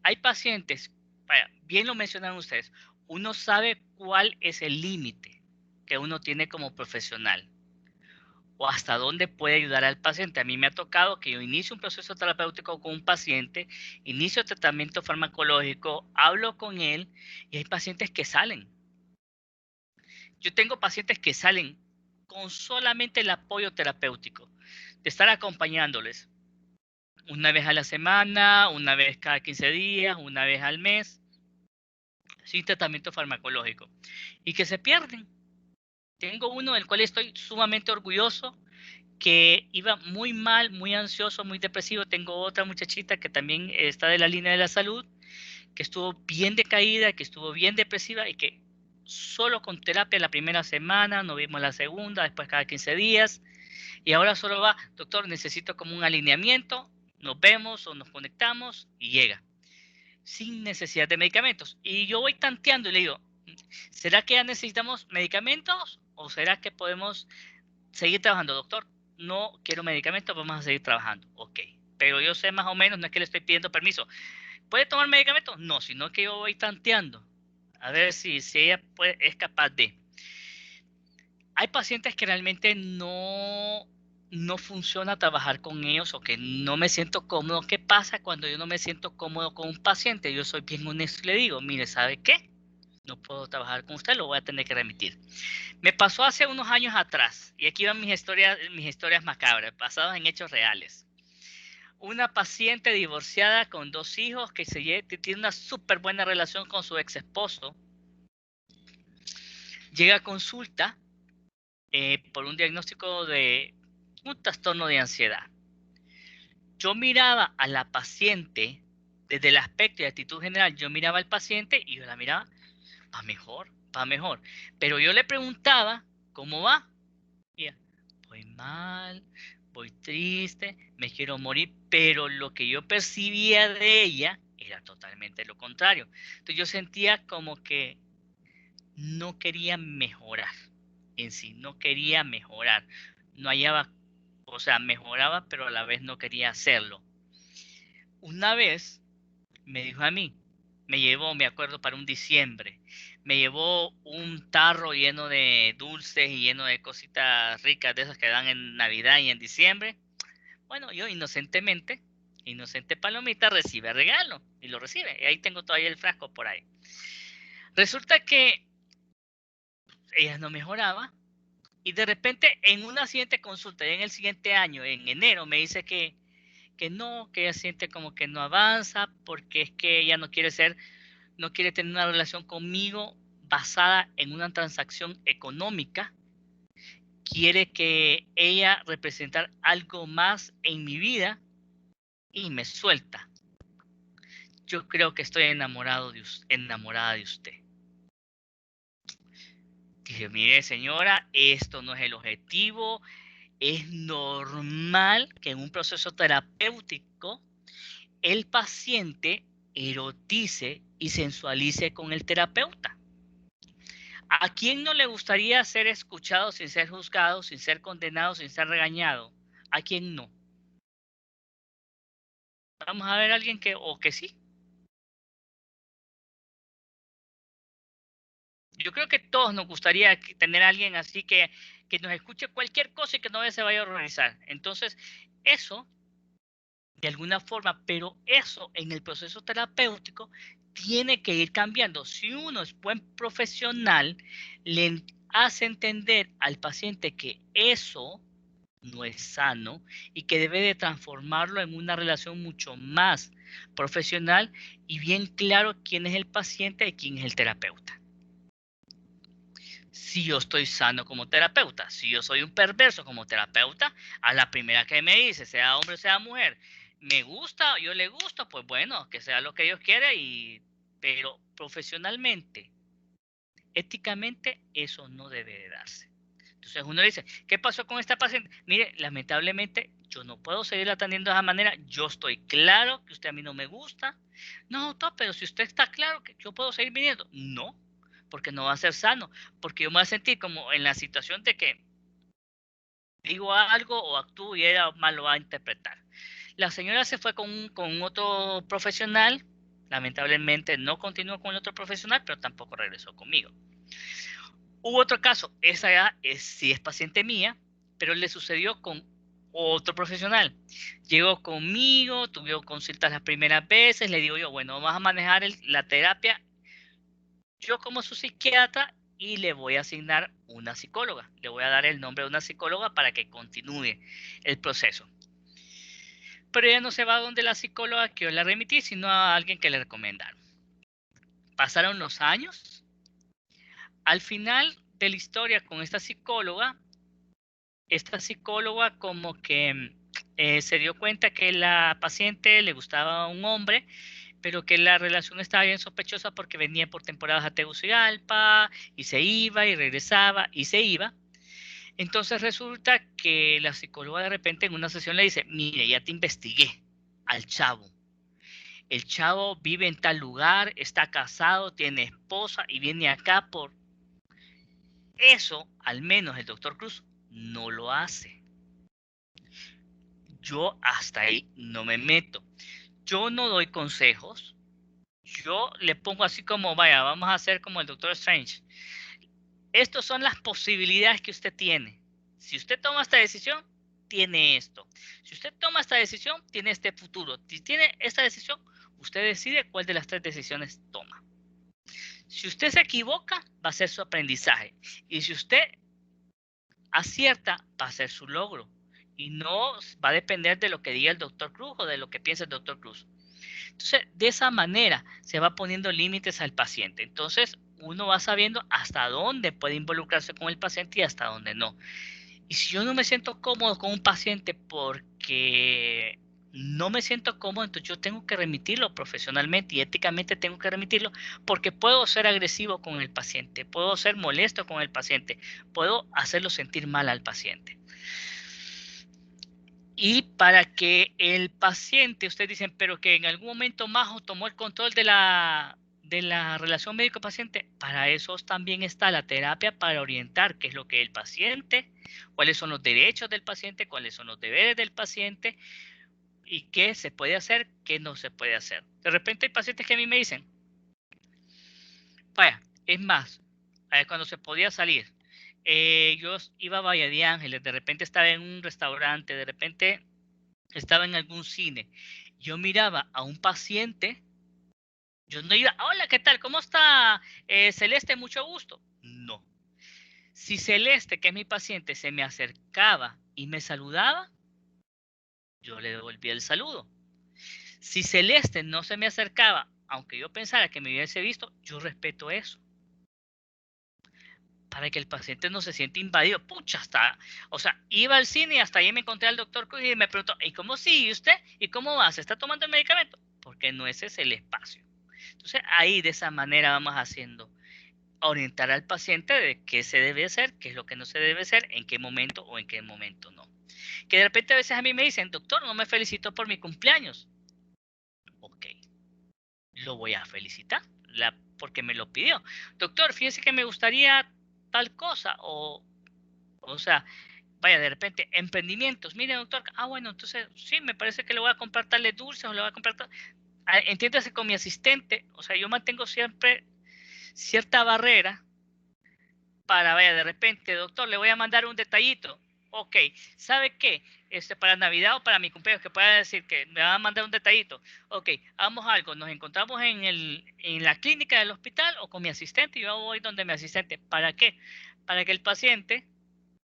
Hay pacientes, bien lo mencionaron ustedes, uno sabe cuál es el límite que uno tiene como profesional o hasta dónde puede ayudar al paciente. A mí me ha tocado que yo inicio un proceso terapéutico con un paciente, inicio tratamiento farmacológico, hablo con él y hay pacientes que salen. Yo tengo pacientes que salen con solamente el apoyo terapéutico, de estar acompañándoles una vez a la semana, una vez cada 15 días, una vez al mes, sin tratamiento farmacológico, y que se pierden. Tengo uno del cual estoy sumamente orgulloso, que iba muy mal, muy ansioso, muy depresivo. Tengo otra muchachita que también está de la línea de la salud, que estuvo bien decaída, que estuvo bien depresiva y que solo con terapia la primera semana, nos vimos la segunda, después cada 15 días, y ahora solo va, doctor, necesito como un alineamiento, nos vemos o nos conectamos y llega, sin necesidad de medicamentos. Y yo voy tanteando y le digo, ¿será que ya necesitamos medicamentos o será que podemos seguir trabajando, doctor? No quiero medicamentos, vamos a seguir trabajando. Ok, pero yo sé más o menos, no es que le estoy pidiendo permiso. ¿Puede tomar medicamentos? No, sino que yo voy tanteando a ver si ella es capaz de. Hay pacientes que realmente no funciona trabajar con ellos o que no me siento cómodo. ¿Qué pasa cuando yo no me siento cómodo con un paciente? Yo soy bien honesto y le digo, mire, ¿sabe qué? No puedo trabajar con usted, lo voy a tener que remitir. Me pasó hace unos años atrás, y aquí van mis historias macabras, basadas en hechos reales. Una paciente divorciada con 2 hijos que tiene una súper buena relación con su ex esposo, llega a consulta por un diagnóstico de un trastorno de ansiedad. Yo miraba a la paciente desde el aspecto y actitud general, yo miraba al paciente y yo la miraba, va mejor. Pero yo le preguntaba, ¿cómo va? Y ella, voy mal, voy triste, me quiero morir, pero lo que yo percibía de ella era totalmente lo contrario. Entonces yo sentía como que no quería mejorar en sí, no quería mejorar, no hallaba, o sea, mejoraba, pero a la vez no quería hacerlo. Una vez me dijo a mí, me llevó, me acuerdo, para un diciembre, me llevó un tarro lleno de dulces y lleno de cositas ricas de esas que dan en Navidad y en diciembre. Bueno, yo inocentemente, inocente palomita, recibe el regalo y lo recibe. Y ahí tengo todavía el frasco por ahí. Resulta que ella no mejoraba y de repente en una siguiente consulta, en el siguiente año, en enero, me dice que no, que ella siente como que no avanza porque es que ella no quiere tener una relación conmigo basada en una transacción económica. Quiere que ella representar algo más en mi vida y me suelta. Yo creo que estoy enamorada de usted. Dije, mire señora, esto no es el objetivo. Es normal que en un proceso terapéutico el paciente erotice y sensualice con el terapeuta. ¿A quién no le gustaría ser escuchado sin ser juzgado, sin ser condenado, sin ser regañado? ¿A quién no? Vamos a ver a alguien que sí. Yo creo que todos nos gustaría tener a alguien así que nos escuche cualquier cosa y que no se vaya a horrorizar. Entonces, eso, de alguna forma, pero eso en el proceso terapéutico tiene que ir cambiando. Si uno es buen profesional, le hace entender al paciente que eso no es sano y que debe de transformarlo en una relación mucho más profesional y bien claro quién es el paciente y quién es el terapeuta. Si yo estoy sano como terapeuta, si yo soy un perverso como terapeuta, a la primera que me dice, sea hombre o sea mujer, me gusta, yo le gusto, pues bueno, que sea lo que Dios quiera, pero profesionalmente, éticamente, eso no debe de darse. Entonces uno le dice, ¿qué pasó con esta paciente? Mire, lamentablemente yo no puedo seguir atendiendo de esa manera, yo estoy claro que usted a mí no me gusta. No, doctor, pero si usted está claro que yo puedo seguir viniendo. No, porque no va a ser sano, porque yo me voy a sentir como en la situación de que digo algo o actúo y ella mal lo va a interpretar. La señora se fue con otro profesional Lamentablemente no continuó con el otro profesional, pero tampoco regresó conmigo. Hubo otro caso, esa ya sí es paciente mía, pero le sucedió con otro profesional. Llegó conmigo, tuvieron consultas las primeras veces, le digo yo, bueno, vamos a manejar la terapia yo como su psiquiatra y le voy a asignar una psicóloga. Le voy a dar el nombre de una psicóloga para que continúe el proceso. Pero ella no se va a donde la psicóloga que yo la remití, sino a alguien que le recomendaron. Pasaron los años. Al final de la historia con esta psicóloga como que se dio cuenta que la paciente le gustaba a un hombre, pero que la relación estaba bien sospechosa porque venía por temporadas a Tegucigalpa y se iba y regresaba y se iba. Entonces resulta que la psicóloga de repente en una sesión le dice, mire, ya te investigué al chavo. El chavo vive en tal lugar, está casado, tiene esposa y viene acá por... Eso, al menos el doctor Cruz, no lo hace. Yo hasta ahí no me meto. Yo no doy consejos. Yo le pongo así como, vaya, vamos a hacer como el Doctor Strange. Estas son las posibilidades que usted tiene. Si usted toma esta decisión, tiene esto. Si usted toma esta decisión, tiene este futuro. Si tiene esta decisión, usted decide cuál de las 3 decisiones toma. Si usted se equivoca, va a ser su aprendizaje. Y si usted acierta, va a ser su logro. Y no va a depender de lo que diga el Dr. Cruz o de lo que piense el Dr. Cruz. Entonces, de esa manera se va poniendo límites al paciente. Entonces, uno va sabiendo hasta dónde puede involucrarse con el paciente y hasta dónde no. Y si yo no me siento cómodo con un paciente porque no me siento cómodo, entonces yo tengo que remitirlo profesionalmente y éticamente tengo que remitirlo porque puedo ser agresivo con el paciente, puedo ser molesto con el paciente, puedo hacerlo sentir mal al paciente. Y para que el paciente, ustedes dicen, pero que en algún momento Majo tomó el control de la relación médico-paciente, para eso también está la terapia para orientar qué es lo que el paciente, cuáles son los derechos del paciente, cuáles son los deberes del paciente y qué se puede hacer, qué no se puede hacer. De repente hay pacientes que a mí me dicen, vaya, es más, cuando se podía salir, yo iba a Valle de Ángeles, de repente estaba en un restaurante, de repente estaba en algún cine, yo miraba a un paciente, yo no iba, hola, ¿qué tal? ¿Cómo está Celeste? Mucho gusto. No. Si Celeste, que es mi paciente, se me acercaba y me saludaba, yo le devolvía el saludo. Si Celeste no se me acercaba, aunque yo pensara que me hubiese visto, yo respeto eso. Para que el paciente no se siente invadido. Pucha, o sea, iba al cine y hasta ahí me encontré al doctor y me preguntó, ¿y cómo sigue usted? ¿Y cómo va? ¿Se está tomando el medicamento? Porque no ese es el espacio. Entonces, ahí de esa manera vamos haciendo, orientar al paciente de qué se debe hacer, qué es lo que no se debe hacer, en qué momento o en qué momento no. Que de repente a veces a mí me dicen, doctor, no me felicitó por mi cumpleaños. Ok, lo voy a felicitar porque me lo pidió. Doctor, fíjese que me gustaría tal cosa o sea, vaya, de repente, emprendimientos. Mire, doctor, bueno, entonces sí, me parece que le voy a comprar tales dulces o le voy a comprar entiéndase con mi asistente, o sea, yo mantengo siempre cierta barrera para, vaya, de repente, doctor, le voy a mandar un detallito. Ok, ¿sabe qué? Para Navidad o para mi cumpleaños, que pueda decir que me va a mandar un detallito. Ok, hagamos algo, nos encontramos en la clínica del hospital o con mi asistente y yo voy donde mi asistente. ¿Para qué? Para que el paciente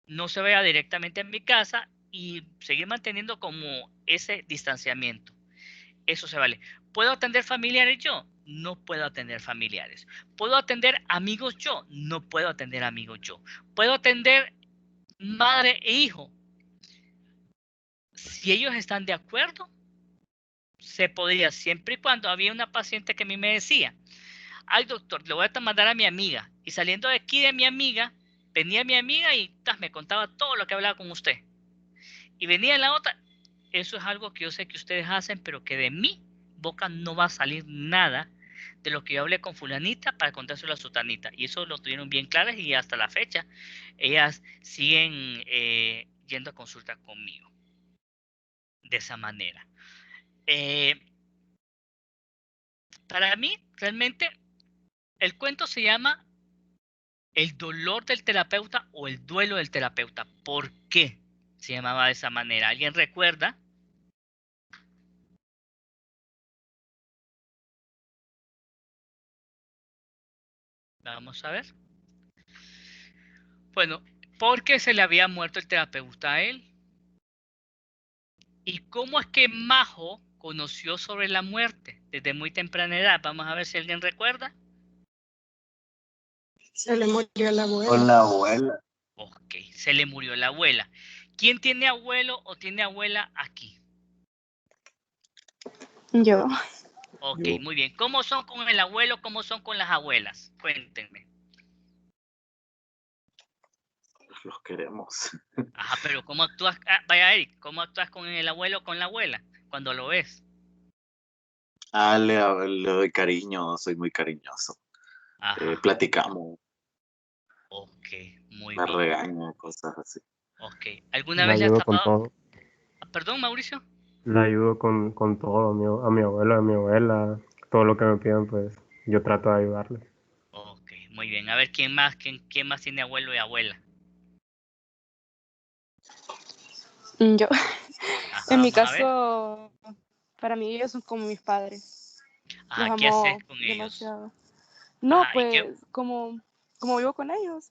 no se vea directamente en mi casa y seguir manteniendo como ese distanciamiento. Eso se vale. ¿Puedo atender familiares yo? No puedo atender familiares. ¿Puedo atender amigos yo? No puedo atender amigos yo. ¿Puedo atender madre e hijo? Si ellos están de acuerdo, se podría, siempre y cuando había una paciente que a mí me decía, ay doctor, le voy a mandar a mi amiga. Y saliendo de aquí de mi amiga, venía mi amiga y me contaba todo lo que hablaba con usted. Y venía la otra. Eso es algo que yo sé que ustedes hacen, pero que de mi boca no va a salir nada de lo que yo hablé con fulanita para contárselo a sutanita. Y eso lo tuvieron bien claras y hasta la fecha ellas siguen yendo a consulta conmigo. De esa manera. Para mí, realmente, el cuento se llama El dolor del terapeuta o el duelo del terapeuta. ¿Por qué se llamaba de esa manera? ¿Alguien recuerda? Vamos a ver. Bueno, porque se le había muerto el terapeuta a él. ¿Y cómo es que Majo conoció sobre la muerte desde muy temprana edad? Vamos a ver si alguien recuerda. Se le murió la abuela. Con la abuela. Ok, se le murió la abuela. ¿Quién tiene abuelo o tiene abuela aquí? Yo. Ok, muy bien. ¿Cómo son con el abuelo? ¿Cómo son con las abuelas? Cuéntenme. Los queremos. Ajá, pero ¿cómo actúas? Vaya, Eric, ¿cómo actúas con el abuelo o con la abuela cuando lo ves? Le doy cariño, soy muy cariñoso. Ajá. Platicamos, Ok, muy me bien. regaño, cosas así. Ok. ¿Alguna La vez le has ayudo con tapado? todo. Perdón, Mauricio. La ayudo con todo, a mi abuelo, a mi abuela, todo lo que me pidan, pues yo trato de ayudarle. Ok, muy bien. A ver, ¿quién más tiene abuelo y abuela? Yo. Ajá, En mi vamos a ver. caso, para mí ellos son como mis padres. Los Ajá, ¿qué haces amo con ellos? demasiado. No, Ajá, ¿y qué? pues como vivo con ellos.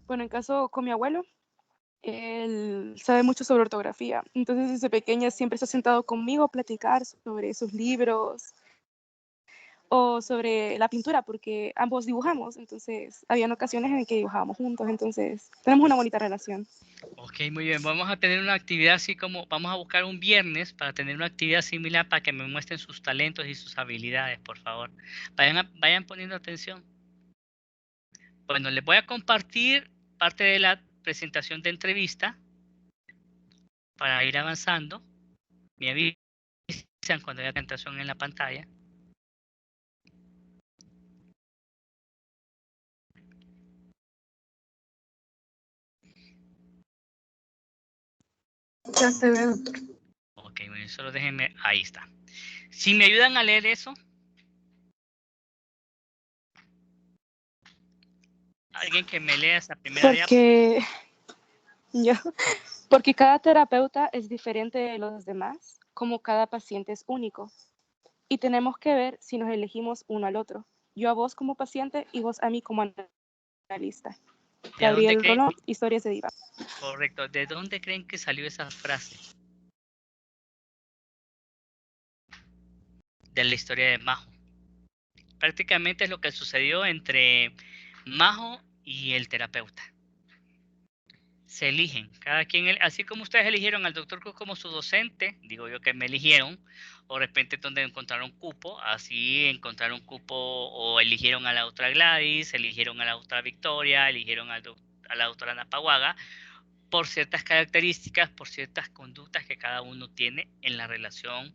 Bueno, en caso con mi abuelo, él sabe mucho sobre ortografía. Entonces, desde pequeña siempre se ha sentado conmigo a platicar sobre sus libros o sobre la pintura, porque ambos dibujamos. Entonces, habían ocasiones en que dibujábamos juntos. Entonces, tenemos una bonita relación. Ok, muy bien. Vamos a tener una actividad así como, vamos a buscar un viernes para tener una actividad similar para que me muestren sus talentos y sus habilidades, por favor. Vayan poniendo atención. Bueno, les voy a compartir parte de la presentación de entrevista para ir avanzando. Me avisan cuando haya presentación en la pantalla. Ya se ve, doctor. Ok, bueno, solo déjenme, ahí está. Si me ayudan a leer eso. Alguien que me lea esa primera diapositiva. Porque cada terapeuta es diferente de los demás, como cada paciente es único. Y tenemos que ver si nos elegimos uno al otro. Yo a vos como paciente y vos a mí como analista. ¿De dónde Gabriel creen? Rolón, Historias de Diva. Correcto. ¿De dónde creen que salió esa frase? De la historia de Majo. Prácticamente es lo que sucedió entre Majo y el terapeuta. Se eligen, cada quien, así como ustedes eligieron al Dr. Cruz como su docente, digo yo que me eligieron, o de repente donde encontraron cupo, así encontraron cupo, o eligieron a la doctora Gladys, eligieron a la doctora Victoria, eligieron a la doctora Ana Paguaga, por ciertas características, por ciertas conductas que cada uno tiene en la relación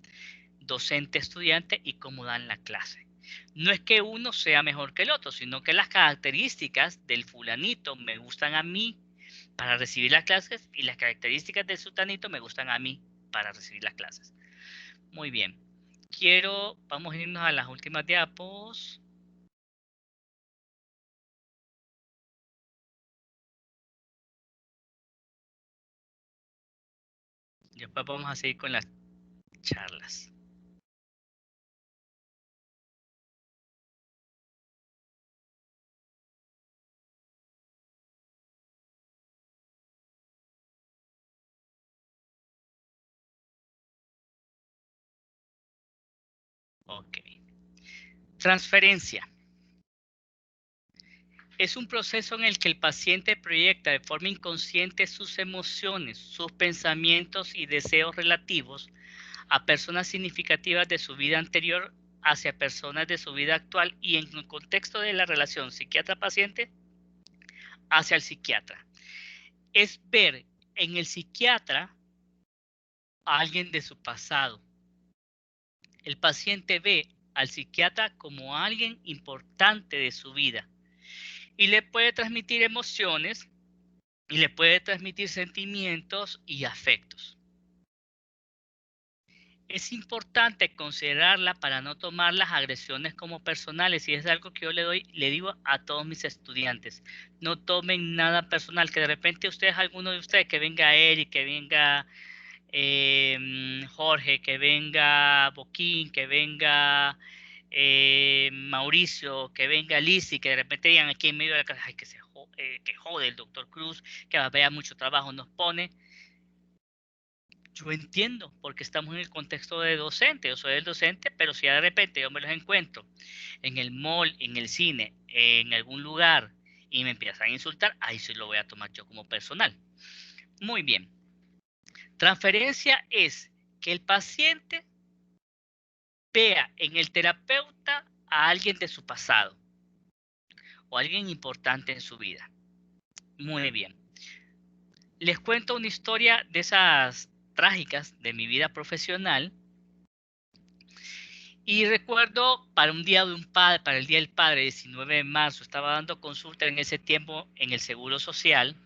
docente-estudiante y cómo dan la clase. No es que uno sea mejor que el otro, sino que las características del fulanito me gustan a mí para recibir las clases y las características del sultanito me gustan a mí para recibir las clases. Muy bien. Vamos a irnos a las últimas diapos. Después vamos a seguir con las charlas. Ok. Transferencia. Es un proceso en el que el paciente proyecta de forma inconsciente sus emociones, sus pensamientos y deseos relativos a personas significativas de su vida anterior hacia personas de su vida actual y en el contexto de la relación psiquiatra-paciente hacia el psiquiatra. Es ver en el psiquiatra a alguien de su pasado. El paciente ve al psiquiatra como alguien importante de su vida y le puede transmitir emociones y le puede transmitir sentimientos y afectos. es importante considerarla para no tomar las agresiones como personales, y es algo que yo le digo a todos mis estudiantes. No tomen nada personal, que de repente alguno de ustedes, que venga Eric, que venga Jorge, que venga Boquín, que venga Mauricio, que venga Lizzy, que de repente digan aquí en medio de la clase, ay, que jode el doctor Cruz, que vea mucho trabajo nos pone. Yo entiendo, porque estamos en el contexto de docente, yo soy el docente, pero si de repente yo me los encuentro en el mall, en el cine, en algún lugar, y me empiezan a insultar, ahí sí lo voy a tomar yo como personal. Muy bien. Transferencia es que el paciente vea en el terapeuta a alguien de su pasado o alguien importante en su vida. Muy bien. Les cuento una historia de esas trágicas de mi vida profesional. Y recuerdo para el Día del Padre, 19 de marzo, estaba dando consulta en ese tiempo en el Seguro Social.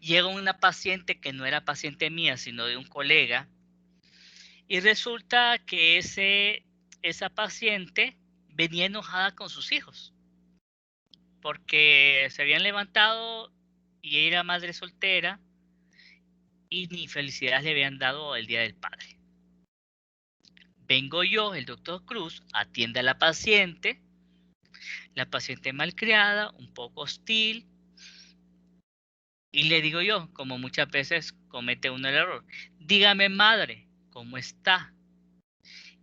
Llega una paciente que no era paciente mía, sino de un colega. Y resulta que esa paciente venía enojada con sus hijos. Porque se habían levantado y era madre soltera y ni felicidades le habían dado el Día del Padre. Vengo yo, el doctor Cruz, atiende a la paciente malcriada, un poco hostil, y le digo yo, como muchas veces comete uno el error, dígame madre, ¿cómo está?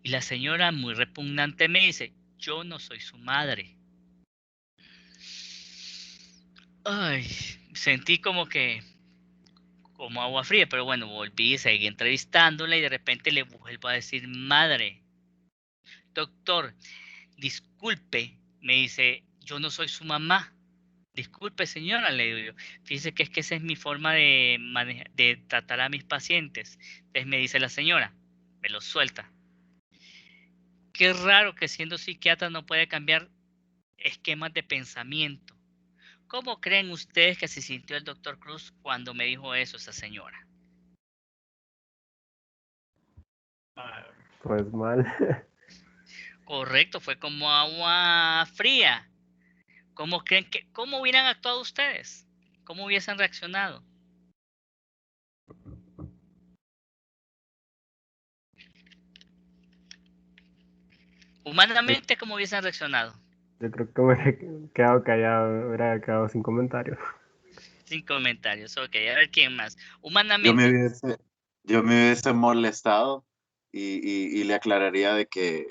Y la señora muy repugnante me dice, yo no soy su madre. Ay, sentí como agua fría, pero bueno, volví, seguí entrevistándola y de repente le vuelvo a decir madre. Doctor, disculpe, me dice, yo no soy su mamá. Disculpe señora, le digo yo. Fíjese que es que esa es mi forma de tratar a mis pacientes. Entonces me dice la señora, me lo suelta. Qué raro que siendo psiquiatra no puede cambiar esquemas de pensamiento. ¿Cómo creen ustedes que se sintió el doctor Cruz cuando me dijo eso esa señora? Pues mal. Correcto, fue como agua fría. ¿Cómo hubieran actuado ustedes? ¿Cómo hubiesen reaccionado? Humanamente, ¿cómo hubiesen reaccionado? Yo creo que me he quedado callado, hubiera quedado sin comentarios. Sin comentarios, ok, a ver quién más. Yo Humanamente. me hubiese molestado y le aclararía de que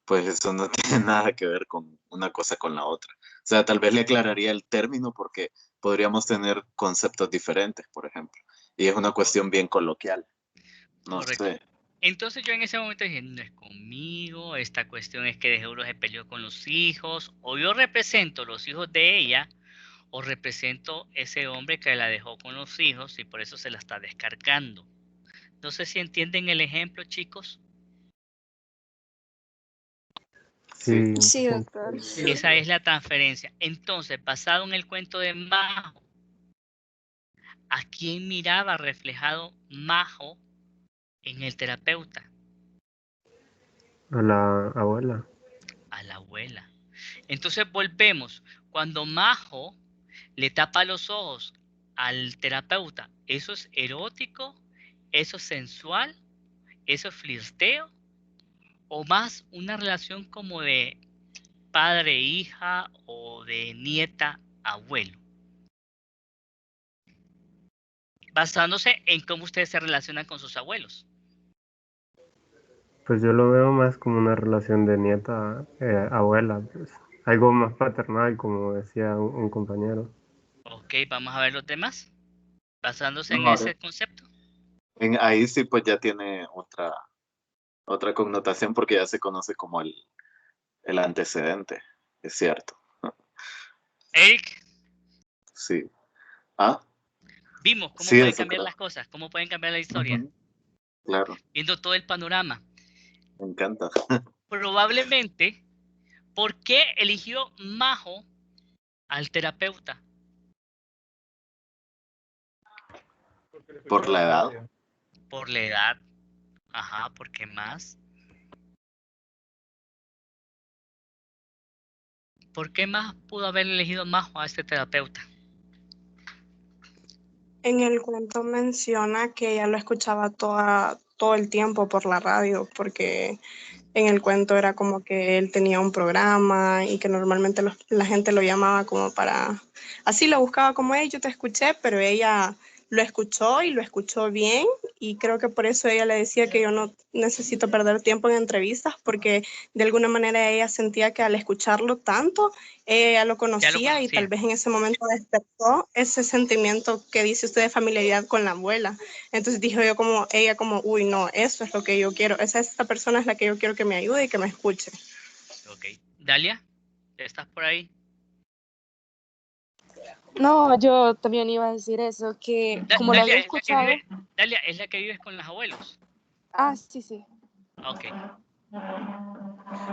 pues eso no tiene nada que ver con una cosa con la otra. O sea, tal vez le aclararía el término porque podríamos tener conceptos diferentes, por ejemplo. Y es una cuestión bien coloquial. No Correcto. sé. Entonces yo en ese momento dije, no es conmigo, esta cuestión es que de seguro se peleó con los hijos, o yo represento los hijos de ella, o represento ese hombre que la dejó con los hijos y por eso se la está descargando. No sé si entienden el ejemplo, chicos. Sí. Sí, doctor. Esa es la transferencia. Entonces, basado en el cuento de Majo, ¿a quién miraba reflejado Majo en el terapeuta? A la abuela. A la abuela. Entonces volvemos. Cuando Majo le tapa los ojos al terapeuta, ¿eso es erótico? ¿Eso es sensual? ¿Eso es flirteo? ¿O más una relación como de padre-hija o de nieta-abuelo? Basándose en cómo ustedes se relacionan con sus abuelos. Pues yo lo veo más como una relación de nieta abuela, pues. Algo más paternal, como decía un compañero. Ok, vamos a ver los demás. Basándose en No, ese concepto. ahí sí pues ya tiene otra connotación porque ya se conoce como el antecedente, es cierto. Eric, Sí. ¿Ah? vimos cómo Sí, pueden eso cambiar creo. las cosas, cómo pueden cambiar la historia, Ujú, claro, viendo todo el panorama. me encanta. Probablemente, ¿por qué eligió Majo al terapeuta? Por la edad. Por la edad. Ajá, ¿por qué más? ¿Por qué más pudo haber elegido Majo a este terapeuta? En el cuento menciona que ella lo escuchaba todo el tiempo por la radio, porque en el cuento era como que él tenía un programa y que normalmente la gente lo llamaba como para, así lo buscaba como, hey, yo te escuché, pero ella lo escuchó y lo escuchó bien y creo que por eso ella le decía que yo no necesito perder tiempo en entrevistas porque de alguna manera ella sentía que al escucharlo tanto, ella lo Ya lo conocía y tal conocía. vez en ese momento despertó ese sentimiento que dice usted de familiaridad con la abuela. Entonces dijo yo como, ella como, uy, no, eso es lo que yo quiero, esta persona es la que yo quiero que me ayude y que me escuche. Ok. Dalia, ¿estás por ahí? No, yo también iba a decir eso, que como lo había Dalia, escuchado. Dalia, ¿es la que vives con los abuelos? Ah, sí, sí. Ok.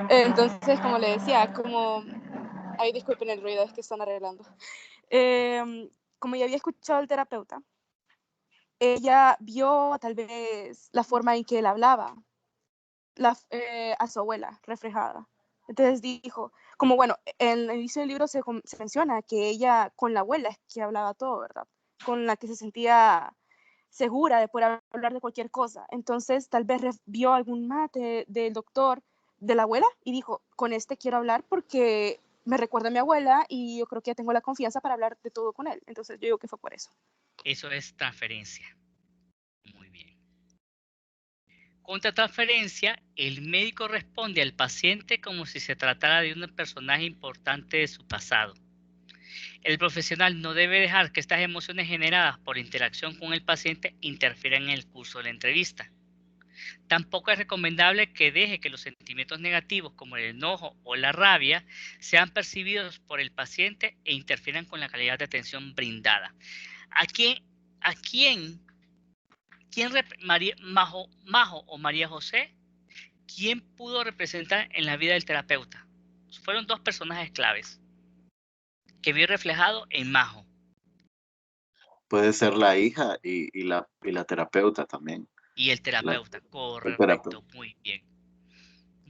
Entonces, como le decía, como... Ay, disculpen el ruido, es que están arreglando. Como ya había escuchado al terapeuta, ella vio tal vez la forma en que él hablaba a su abuela reflejada. Entonces dijo, como bueno, en el inicio del libro se menciona que ella con la abuela es que hablaba todo, ¿verdad? Con la que se sentía segura de poder hablar de cualquier cosa. Entonces tal vez vio algún mate del doctor de la abuela y dijo, con este quiero hablar porque me recuerda a mi abuela y yo creo que ya tengo la confianza para hablar de todo con él. Entonces yo digo que fue por eso. Eso es transferencia. Muy bien. Contra transferencia, el médico responde al paciente como si se tratara de un personaje importante de su pasado. El profesional no debe dejar que estas emociones generadas por interacción con el paciente interfieran en el curso de la entrevista. Tampoco es recomendable que deje que los sentimientos negativos como el enojo o la rabia sean percibidos por el paciente e interfieran con la calidad de atención brindada. ¿A quién Majo o María José, quién pudo representar en la vida del terapeuta? Fueron dos personajes claves que vi reflejado en Majo. Puede ser la hija y la terapeuta también. Y el La, terapeuta, el correcto, terapeuta. muy bien,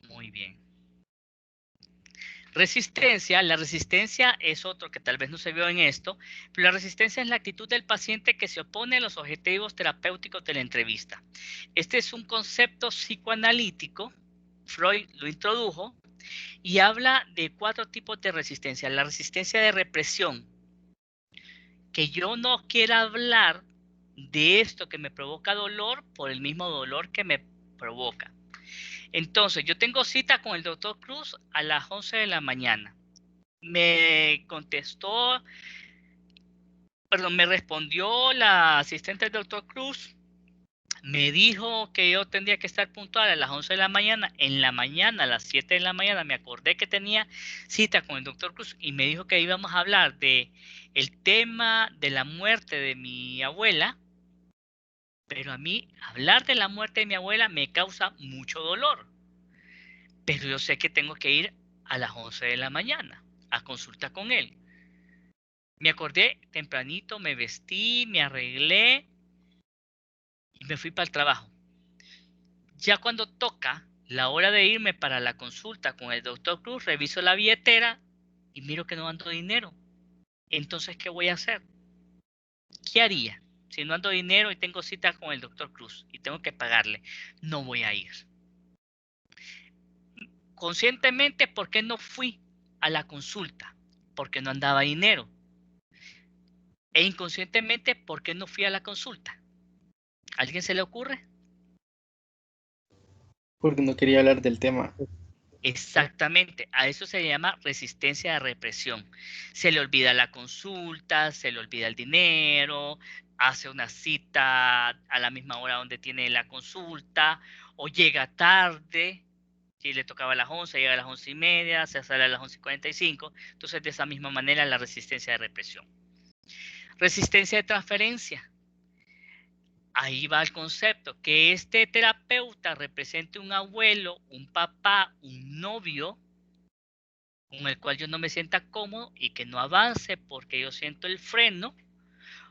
muy bien. Resistencia, la resistencia es otro que tal vez no se vio en esto, pero la resistencia es la actitud del paciente que se opone a los objetivos terapéuticos de la entrevista. Este es un concepto psicoanalítico, Freud lo introdujo, y habla de 4 tipos de resistencia. La resistencia de represión, que yo no quiera hablar de esto que me provoca dolor por el mismo dolor que me provoca. Entonces, yo tengo cita con el doctor Cruz a las 11 de la mañana. Me contestó, perdón, me respondió la asistente del doctor Cruz. Me dijo que yo tendría que estar puntual a las 11 de la mañana. En la mañana, a las 7 de la mañana, me acordé que tenía cita con el doctor Cruz y me dijo que íbamos a hablar de el tema de la muerte de mi abuela. Pero a mí hablar de la muerte de mi abuela me causa mucho dolor. Pero yo sé que tengo que ir a las 11 de la mañana a consulta con él. Me acordé tempranito, me vestí, me arreglé y me fui para el trabajo. Ya cuando toca la hora de irme para la consulta con el doctor Cruz, reviso la billetera y miro que no ando dinero. Entonces, ¿qué voy a hacer? ¿Qué haría? Si no ando dinero y tengo cita con el doctor Cruz y tengo que pagarle, no voy a ir. Conscientemente, ¿por qué no fui a la consulta? Porque no andaba dinero. E inconscientemente, ¿por qué no fui a la consulta? ¿A alguien se le ocurre? Porque no quería hablar del tema. Exactamente, a eso se llama resistencia a represión. Se le olvida la consulta, se le olvida el dinero, hace una cita a la misma hora donde tiene la consulta, o llega tarde, si le tocaba a las 11, llega a las 11:30, se sale a las 11:45. Entonces, de esa misma manera, la resistencia de represión. Resistencia de transferencia. Ahí va el concepto, que este terapeuta represente un abuelo, un papá, un novio, con el cual yo no me sienta cómodo y que no avance porque yo siento el freno,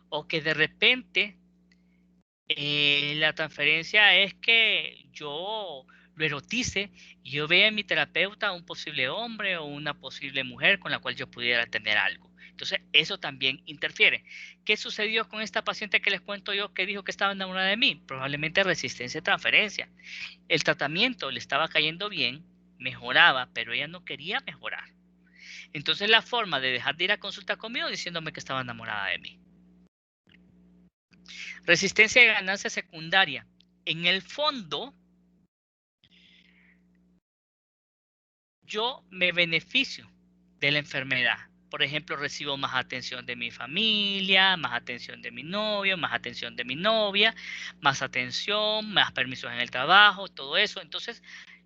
o que de repente La transferencia es que yo lo erotice y yo vea en mi terapeuta un posible hombre o una posible mujer con la cual yo pudiera tener algo. Entonces, eso también interfiere. ¿Qué sucedió con esta paciente que les cuento yo que dijo que estaba enamorada de mí? Probablemente resistencia a transferencia. El tratamiento le estaba cayendo bien, mejoraba, pero ella no quería mejorar. Entonces, la forma de dejar de ir a consulta conmigo diciéndome que estaba enamorada de mí. Resistencia de ganancia secundaria. En el fondo, yo me beneficio de la enfermedad. Por ejemplo, recibo más atención de mi familia, más atención de mi novio, más atención de mi novia, más atención, más permisos en el trabajo, todo eso. Entonces,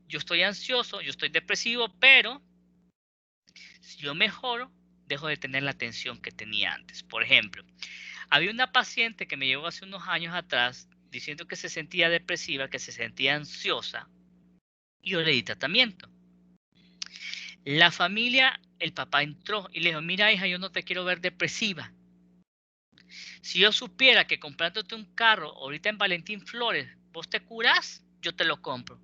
yo estoy ansioso, yo estoy depresivo, pero si yo mejoro, dejo de tener la atención que tenía antes. Por ejemplo, había una paciente que me llegó hace unos años atrás diciendo que se sentía depresiva, que se sentía ansiosa, y yo le di tratamiento. La familia, el papá entró y le dijo, mira hija, yo no te quiero ver depresiva. Si yo supiera que comprándote un carro ahorita en Valentín Flores, vos te curás, yo te lo compro.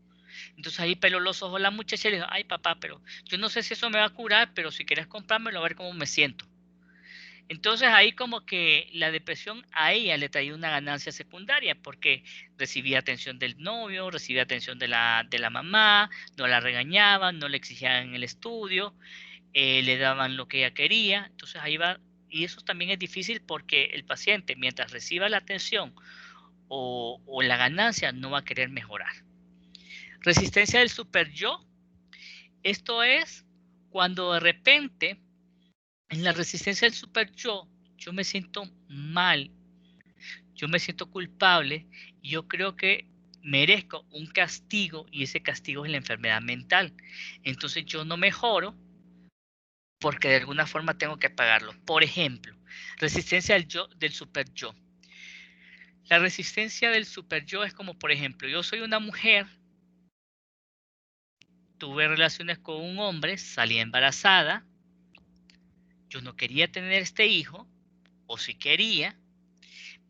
Entonces ahí peló los ojos la muchacha y le dijo, ay papá, pero yo no sé si eso me va a curar, pero si quieres comprármelo a ver cómo me siento. Entonces ahí como que la depresión a ella le traía una ganancia secundaria porque recibía atención del novio, recibía atención de la mamá, no la regañaban, no le exigían en el estudio, le daban lo que ella quería. Entonces ahí va, y eso también es difícil porque el paciente mientras reciba la atención o la ganancia no va a querer mejorar. Resistencia del super yo. Esto es cuando de repente en la resistencia del super yo me siento mal, yo me siento culpable y yo creo que merezco un castigo y ese castigo es la enfermedad mental. Entonces yo no mejoro porque de alguna forma tengo que pagarlo. Por ejemplo, resistencia del super yo. La resistencia del super yo es como, por ejemplo, yo soy una mujer, tuve relaciones con un hombre, salí embarazada, yo no quería tener este hijo, o si quería,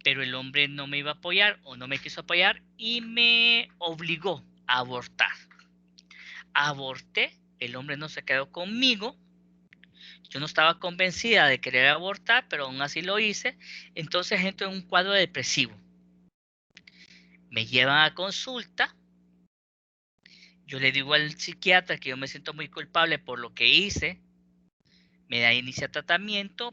pero el hombre no me iba a apoyar o no me quiso apoyar y me obligó a abortar. Aborté, el hombre no se quedó conmigo, yo no estaba convencida de querer abortar, pero aún así lo hice, entonces entro en un cuadro depresivo. Me llevan a consulta, yo le digo al psiquiatra que yo me siento muy culpable por lo que hice, me da inicia tratamiento,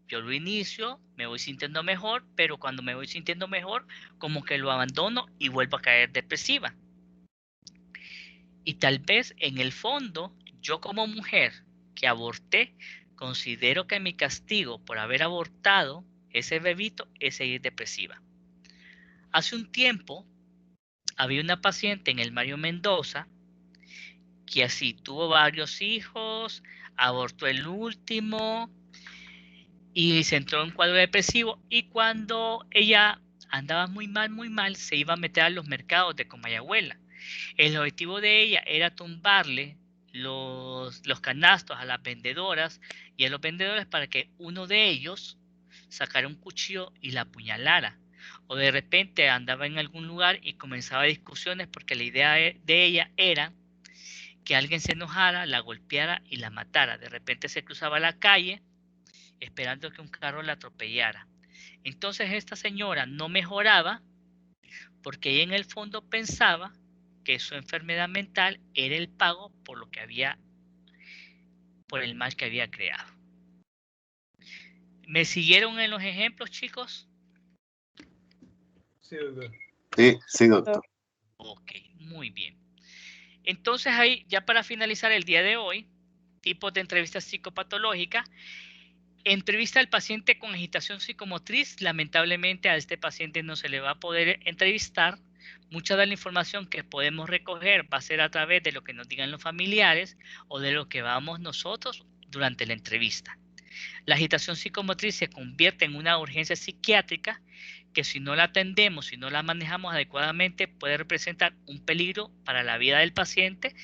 yo lo inicio, me voy sintiendo mejor, pero cuando me voy sintiendo mejor, como que lo abandono y vuelvo a caer depresiva. Y tal vez en el fondo, yo como mujer que aborté, considero que mi castigo por haber abortado ese bebito es seguir depresiva. Hace un tiempo, había una paciente en el Mario Mendoza que así tuvo varios hijos, abortó el último y se entró en un cuadro depresivo y cuando ella andaba muy mal, se iba a meter a los mercados de Comayagüela. El objetivo de ella era tumbarle los canastos a las vendedoras y a los vendedores para que uno de ellos sacara un cuchillo y la apuñalara. O de repente andaba en algún lugar y comenzaba discusiones porque la idea de ella era que alguien se enojara, la golpeara y la matara. De repente se cruzaba la calle esperando que un carro la atropellara. Entonces esta señora no mejoraba porque ella en el fondo pensaba que su enfermedad mental era el pago por lo que había, por el mal que había creado. ¿Me siguieron en los ejemplos, chicos? Sí, doctor. Sí, doctor. Ok, muy bien. Entonces ahí, ya para finalizar el día de hoy, tipos de entrevistas psicopatológicas. Entrevista al paciente con agitación psicomotriz. Lamentablemente a este paciente no se le va a poder entrevistar. Mucha de la información que podemos recoger va a ser a través de lo que nos digan los familiares o de lo que vamos nosotros durante la entrevista. La agitación psicomotriz se convierte en una urgencia psiquiátrica que si no la atendemos, si no la manejamos adecuadamente, puede representar un peligro para la vida del paciente,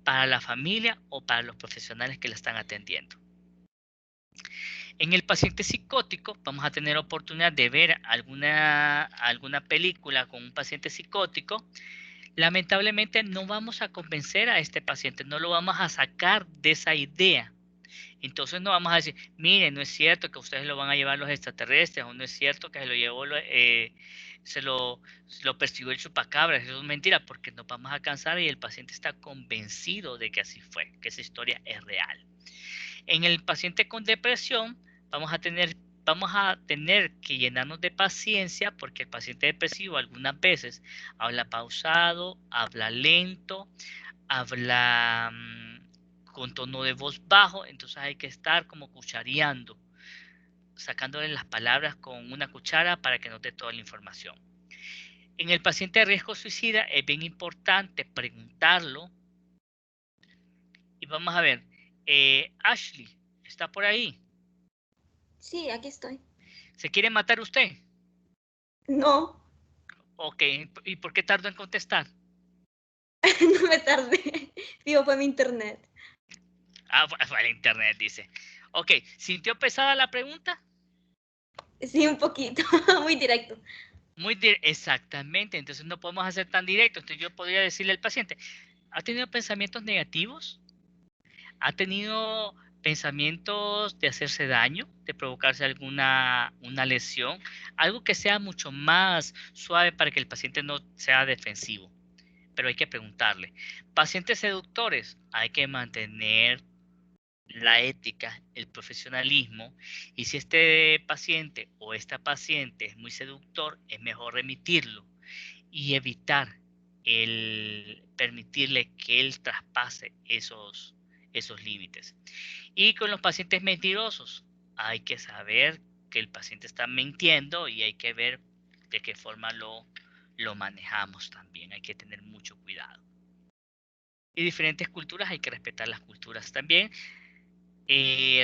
para la familia o para los profesionales que la están atendiendo. En el paciente psicótico vamos a tener oportunidad de ver alguna película con un paciente psicótico. Lamentablemente no vamos a convencer a este paciente, no lo vamos a sacar de esa idea. Entonces no vamos a decir, miren, no es cierto que ustedes lo van a llevar los extraterrestres, o no es cierto que se lo llevó, se lo persiguió el chupacabras. Eso es mentira, porque nos vamos a cansar y el paciente está convencido de que así fue, que esa historia es real. En el paciente con depresión vamos a tener que llenarnos de paciencia, porque el paciente depresivo algunas veces habla pausado, habla lento, habla con tono de voz bajo, entonces hay que estar como cuchareando, sacándole las palabras con una cuchara para que nos dé toda la información. En el paciente de riesgo suicida es bien importante preguntarlo. Y vamos a ver, Ashley, ¿está por ahí? Sí, aquí estoy. ¿Se quiere matar usted? No. Ok, ¿y por qué tardó en contestar? No me tardé. Digo, fue mi internet. Ah, fue el internet, dice. Ok, ¿sintió pesada la pregunta? Sí, un poquito. Muy directo. Exactamente, entonces no podemos hacer tan directo. Entonces yo podría decirle al paciente, ¿ha tenido pensamientos negativos? ¿Ha tenido pensamientos de hacerse daño, de provocarse una lesión? Algo que sea mucho más suave para que el paciente no sea defensivo. Pero hay que preguntarle. Pacientes seductores, hay que mantener la ética, el profesionalismo, y si este paciente o esta paciente es muy seductor, es mejor remitirlo y evitar el permitirle que él traspase esos límites. Y con los pacientes mentirosos, hay que saber que el paciente está mintiendo y hay que ver de qué forma lo manejamos también. Hay que tener mucho cuidado. Y diferentes culturas, hay que respetar las culturas también.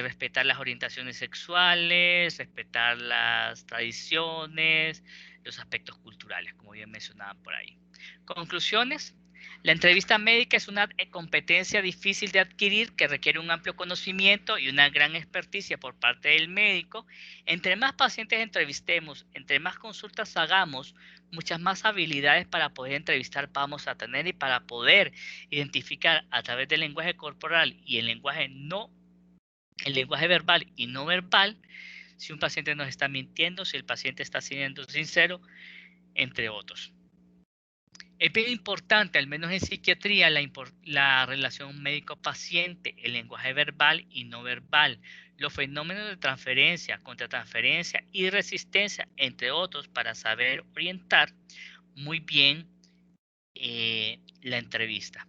Respetar las orientaciones sexuales, respetar las tradiciones, los aspectos culturales, como bien mencionaban por ahí. Conclusiones. La entrevista médica es una competencia difícil de adquirir que requiere un amplio conocimiento y una gran experticia por parte del médico. Entre más pacientes entrevistemos, entre más consultas hagamos, muchas más habilidades para poder entrevistar vamos a tener y para poder identificar a través del lenguaje corporal y el lenguaje verbal y no verbal, si un paciente nos está mintiendo, si el paciente está siendo sincero, entre otros. Es bien importante, al menos en psiquiatría, la relación médico-paciente, el lenguaje verbal y no verbal, los fenómenos de transferencia, contratransferencia y resistencia, entre otros, para saber orientar muy bien la entrevista.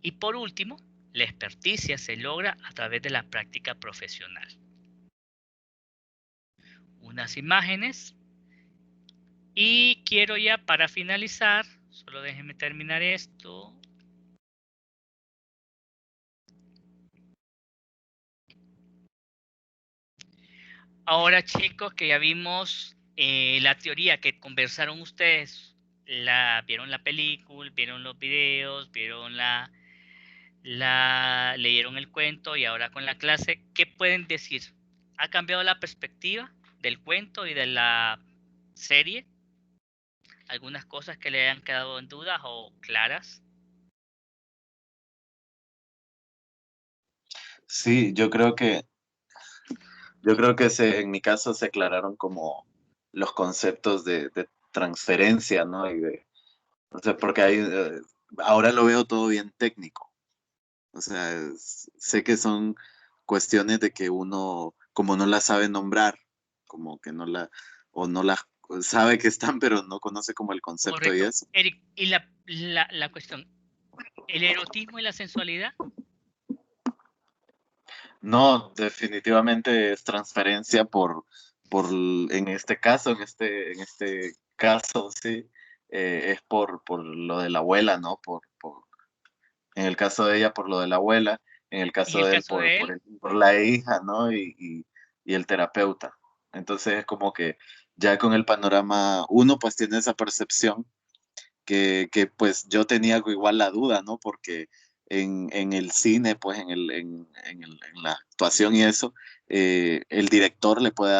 Y por último, la experticia se logra a través de la práctica profesional. Unas imágenes. Y quiero ya para finalizar, solo déjenme terminar esto. Ahora chicos, que ya vimos la teoría que conversaron ustedes, vieron la película, vieron los videos, vieron leyeron el cuento y ahora con la clase, ¿qué pueden decir? ¿Ha cambiado la perspectiva del cuento y de la serie? ¿Algunas cosas que le hayan quedado en dudas o claras? Sí, yo creo que en mi caso se aclararon como los conceptos de transferencia, ¿no? O sea, porque ahora lo veo todo bien técnico. O sea, sé que son cuestiones de que uno, como no la sabe nombrar, como que no la sabe que están, pero no conoce como el concepto y Correcto. eso. Eric, y la cuestión, ¿el erotismo y la sensualidad? No, definitivamente es transferencia en este caso, sí, es por lo de la abuela, ¿no? En el caso de ella, por lo de la abuela, en el ¿Y caso el de él, caso de él? por la hija, ¿no? Y el terapeuta. Entonces es como que ya con el panorama, uno pues tiene esa percepción que pues yo tenía igual la duda, ¿no? Porque en el cine, pues en la actuación y eso, el director le puede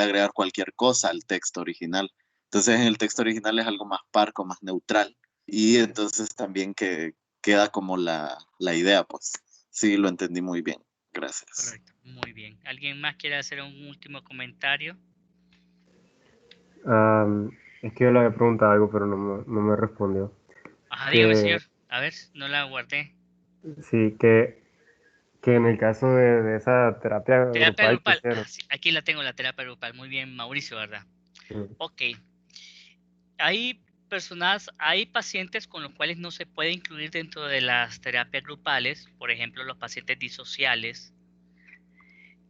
agregar cualquier cosa al texto original. Entonces en el texto original es algo más parco, más neutral, y entonces también que queda como la idea, pues. Sí, lo entendí muy bien. Gracias. Correcto, muy bien. ¿Alguien más quiere hacer un último comentario? Es que yo le había preguntado algo, pero no me respondió. Ajá, dígame, Que señor. A ver, no la guardé. sí, que en el caso de esa terapia Terapia grupal que grupal. hicieron. Sí, aquí la tengo, la terapia grupal. Muy bien, Mauricio, ¿verdad? Mm. Ok. Hay personas, hay pacientes con los cuales no se puede incluir dentro de las terapias grupales. Por ejemplo, los pacientes disociales.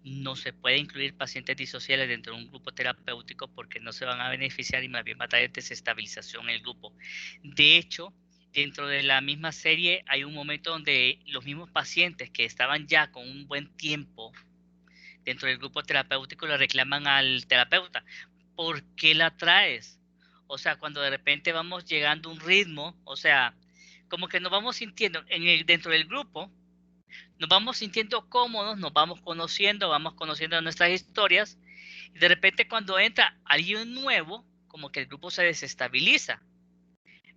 No se puede incluir pacientes disociales dentro de un grupo terapéutico porque no se van a beneficiar y más bien va a traer desestabilización en el grupo. De hecho, dentro de la misma serie hay un momento donde los mismos pacientes que estaban ya con un buen tiempo dentro del grupo terapéutico le reclaman al terapeuta, ¿por qué la traes? O sea, cuando de repente vamos llegando a un ritmo, o sea, como que nos vamos sintiendo dentro del grupo, nos vamos sintiendo cómodos, nos vamos conociendo nuestras historias, y de repente cuando entra alguien nuevo, como que el grupo se desestabiliza,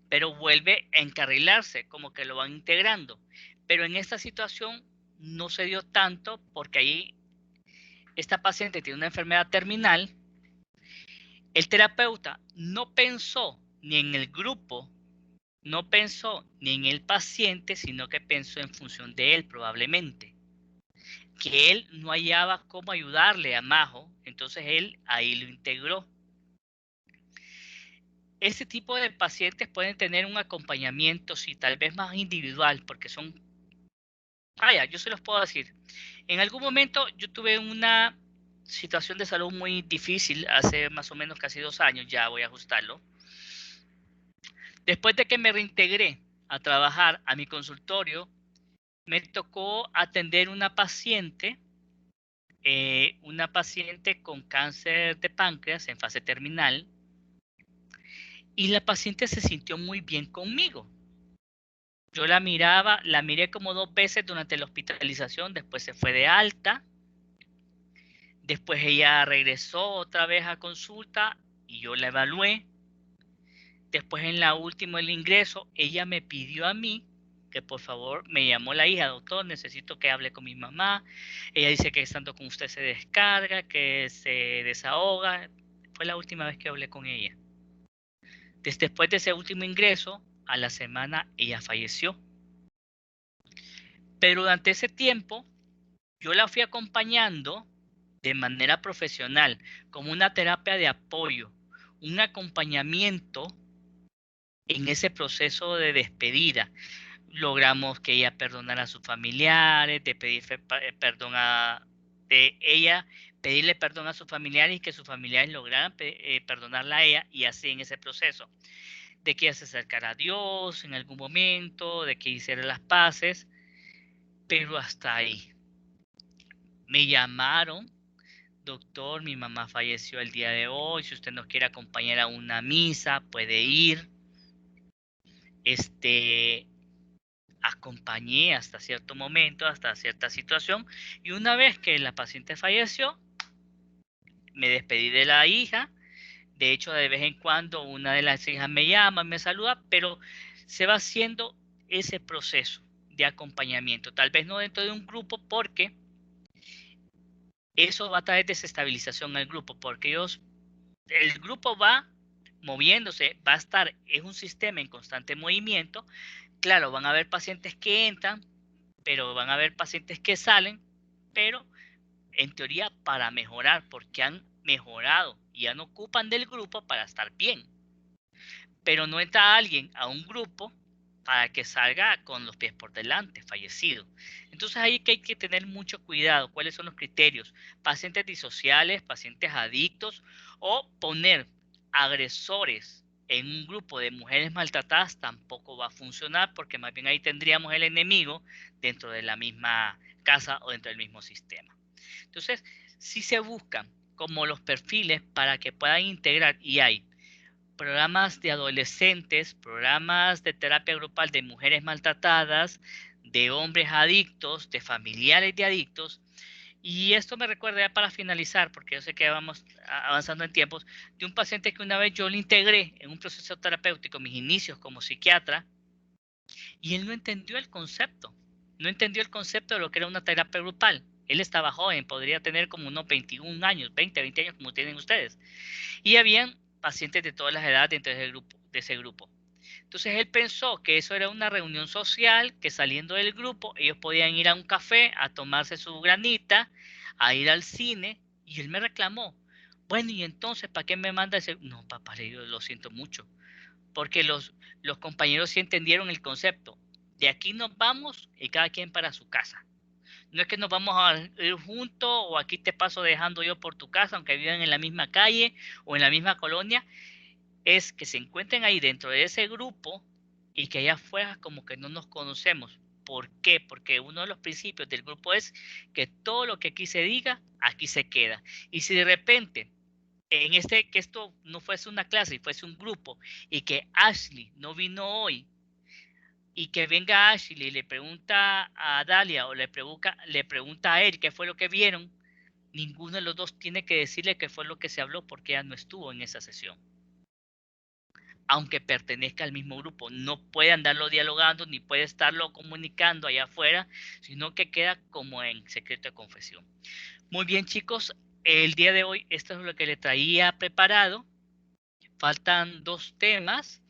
pero vuelve a encarrilarse, como que lo van integrando. Pero en esta situación no se dio tanto porque ahí esta paciente tiene una enfermedad terminal. El terapeuta no pensó ni en el grupo, no pensó ni en el paciente, sino que pensó en función de él probablemente. Que él no hallaba cómo ayudarle a Majo, entonces él ahí lo integró. Este tipo de pacientes pueden tener un acompañamiento, sí, tal vez más individual, porque son... yo se los puedo decir. En algún momento yo tuve una situación de salud muy difícil, hace más o menos casi 2 años, ya voy a ajustarlo. Después de que me reintegré a trabajar a mi consultorio, me tocó atender una paciente con cáncer de páncreas en fase terminal, y la paciente se sintió muy bien conmigo. Yo la miré como 2 veces durante la hospitalización, después se fue de alta, después ella regresó otra vez a consulta y yo la evalué. Después en la última del ingreso, ella me pidió a mí que por favor, me llamó la hija, doctor, necesito que hable con mi mamá. Ella dice que estando con usted se descarga, que se desahoga. Fue la última vez que hablé con ella. Después de ese último ingreso, a la semana ella falleció. Pero durante ese tiempo, yo la fui acompañando de manera profesional, como una terapia de apoyo, un acompañamiento en ese proceso de despedida. Logramos que ella perdonara a sus familiares, de ella pedirle perdón a sus familiares y que sus familiares lograran perdonarla a ella, y así en ese proceso de que ella se acercara a Dios en algún momento, de que hiciera las paces, pero hasta ahí. Me llamaron, doctor, mi mamá falleció el día de hoy, si usted nos quiere acompañar a una misa, puede ir. Acompañé hasta cierto momento, hasta cierta situación, y una vez que la paciente falleció, me despedí de la hija. De hecho, de vez en cuando una de las hijas me llama, me saluda, pero se va haciendo ese proceso de acompañamiento. Tal vez no dentro de un grupo, porque eso va a traer desestabilización al grupo, porque el grupo va moviéndose, va a estar, es un sistema en constante movimiento. Claro, van a haber pacientes que entran, pero van a haber pacientes que salen, pero en teoría para mejorar, porque han mejorado y ya no ocupan del grupo para estar bien. Pero no entra alguien a un grupo para que salga con los pies por delante, fallecido. Entonces ahí que hay que tener mucho cuidado. ¿Cuáles son los criterios? Pacientes disociales, pacientes adictos, o poner agresores en un grupo de mujeres maltratadas tampoco va a funcionar, porque más bien ahí tendríamos el enemigo dentro de la misma casa o dentro del mismo sistema. Entonces, si se buscan como los perfiles para que puedan integrar, y hay programas de adolescentes, programas de terapia grupal de mujeres maltratadas, de hombres adictos, de familiares de adictos, Y esto me recuerda ya para finalizar, porque yo sé que vamos avanzando en tiempos, de un paciente que una vez yo le integré en un proceso terapéutico, mis inicios como psiquiatra, y él no entendió el concepto. No entendió el concepto de lo que era una terapia grupal. Él estaba joven, podría tener como unos 21 años, 20 años como tienen ustedes. Y habían pacientes de todas las edades dentro de ese grupo. Entonces él pensó que eso era una reunión social, que saliendo del grupo ellos podían ir a un café a tomarse su granita, a ir al cine, y él me reclamó. Bueno, y entonces, ¿para qué me manda ese? No, papá, yo lo siento mucho, porque los compañeros sí entendieron el concepto. De aquí nos vamos y cada quien para su casa. No es que nos vamos a ir juntos o aquí te paso dejando yo por tu casa, aunque vivan en la misma calle o en la misma colonia. Es que se encuentren ahí dentro de ese grupo y que allá afuera como que no nos conocemos. ¿Por qué? Porque uno de los principios del grupo es que todo lo que aquí se diga, aquí se queda. Y si de repente, que esto no fuese una clase y fuese un grupo, y que Ashley no vino hoy, y que venga Ashley y le pregunta a Dalia o le pregunta a él qué fue lo que vieron, ninguno de los dos tiene que decirle qué fue lo que se habló porque ella no estuvo en esa sesión. Aunque pertenezca al mismo grupo, no puede andarlo dialogando ni puede estarlo comunicando allá afuera, sino que queda como en secreto de confesión. Muy bien, chicos, el día de hoy esto es lo que le traía preparado. Faltan 2 temas,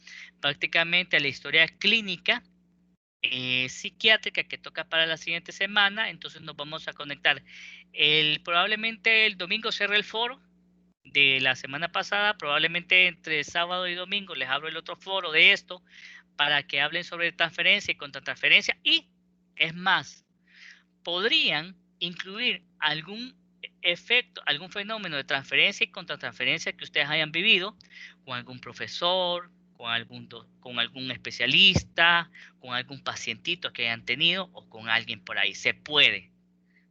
prácticamente la historia clínica psiquiátrica que toca para la siguiente semana. Entonces nos vamos a conectar probablemente el domingo cierre el foro de la semana pasada, probablemente entre sábado y domingo les abro el otro foro de esto para que hablen sobre transferencia y contratransferencia, y es más, podrían incluir algún efecto, algún fenómeno de transferencia y contratransferencia que ustedes hayan vivido con algún profesor, con algún especialista, con algún pacientito que hayan tenido o con alguien por ahí. Se puede,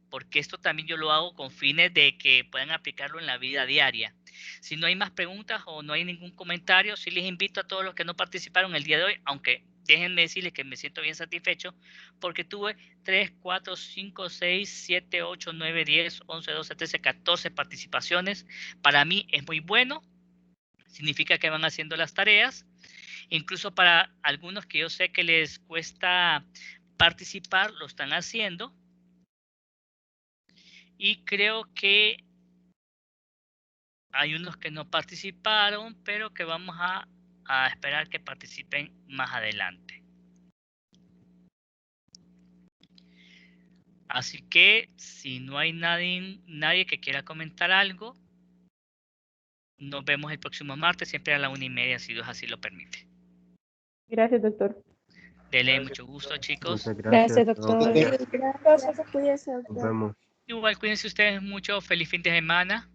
porque esto también yo lo hago con fines de que puedan aplicarlo en la vida diaria. Si no hay más preguntas o no hay ningún comentario, sí les invito a todos los que no participaron el día de hoy, aunque déjenme decirles que me siento bien satisfecho porque tuve 3, 4, 5, 6, 7, 8, 9, 10, 11, 12, 13, 14 participaciones. Para mí es muy bueno, significa que van haciendo las tareas. Incluso para algunos que yo sé que les cuesta participar, lo están haciendo. Y creo que hay unos que no participaron, pero que vamos a esperar que participen más adelante. Así que si no hay nadie que quiera comentar algo, nos vemos el próximo martes, siempre a la 1:30, si Dios así lo permite. Gracias, doctor. Dele mucho gusto, chicos. Muchas gracias, doctor. Gracias, cuídese, Nos doctor. vemos. Igual cuídense ustedes mucho, feliz fin de semana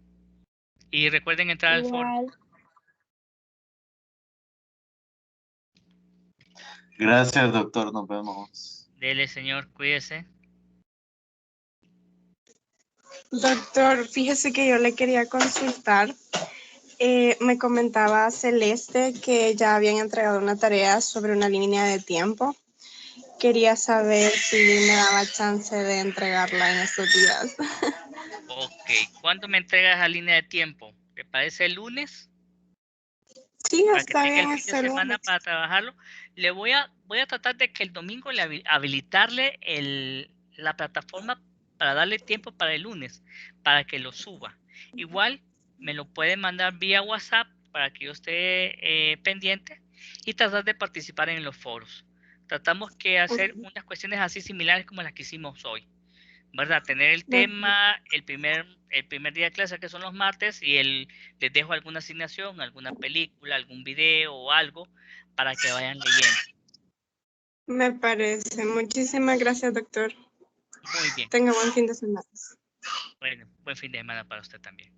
y recuerden entrar al foro. Igual. Gracias, doctor. Nos vemos. Dele, señor, cuídese. Doctor, fíjese que yo le quería consultar. Me comentaba Celeste que ya habían entregado una tarea sobre una línea de tiempo. Quería saber si me daba chance de entregarla en estos días. Ok, ¿cuándo me entregas la línea de tiempo? ¿Te parece el lunes? Sí, Para que está tenga bien, el fin de hasta semana lunes. para trabajarlo. Voy a tratar de que el domingo le habilitarle la plataforma para darle tiempo para el lunes, para que lo suba. Igual me lo pueden mandar vía WhatsApp para que yo esté pendiente y tratar de participar en los foros. Tratamos que hacer unas cuestiones así similares como las que hicimos hoy, ¿verdad? Tener el tema el primer día de clase, que son los martes, y les dejo alguna asignación, alguna película, algún video o algo para que vayan leyendo. Me parece. Muchísimas gracias, doctor. Muy bien. Tenga buen fin de semana. Bueno, buen fin de semana para usted también.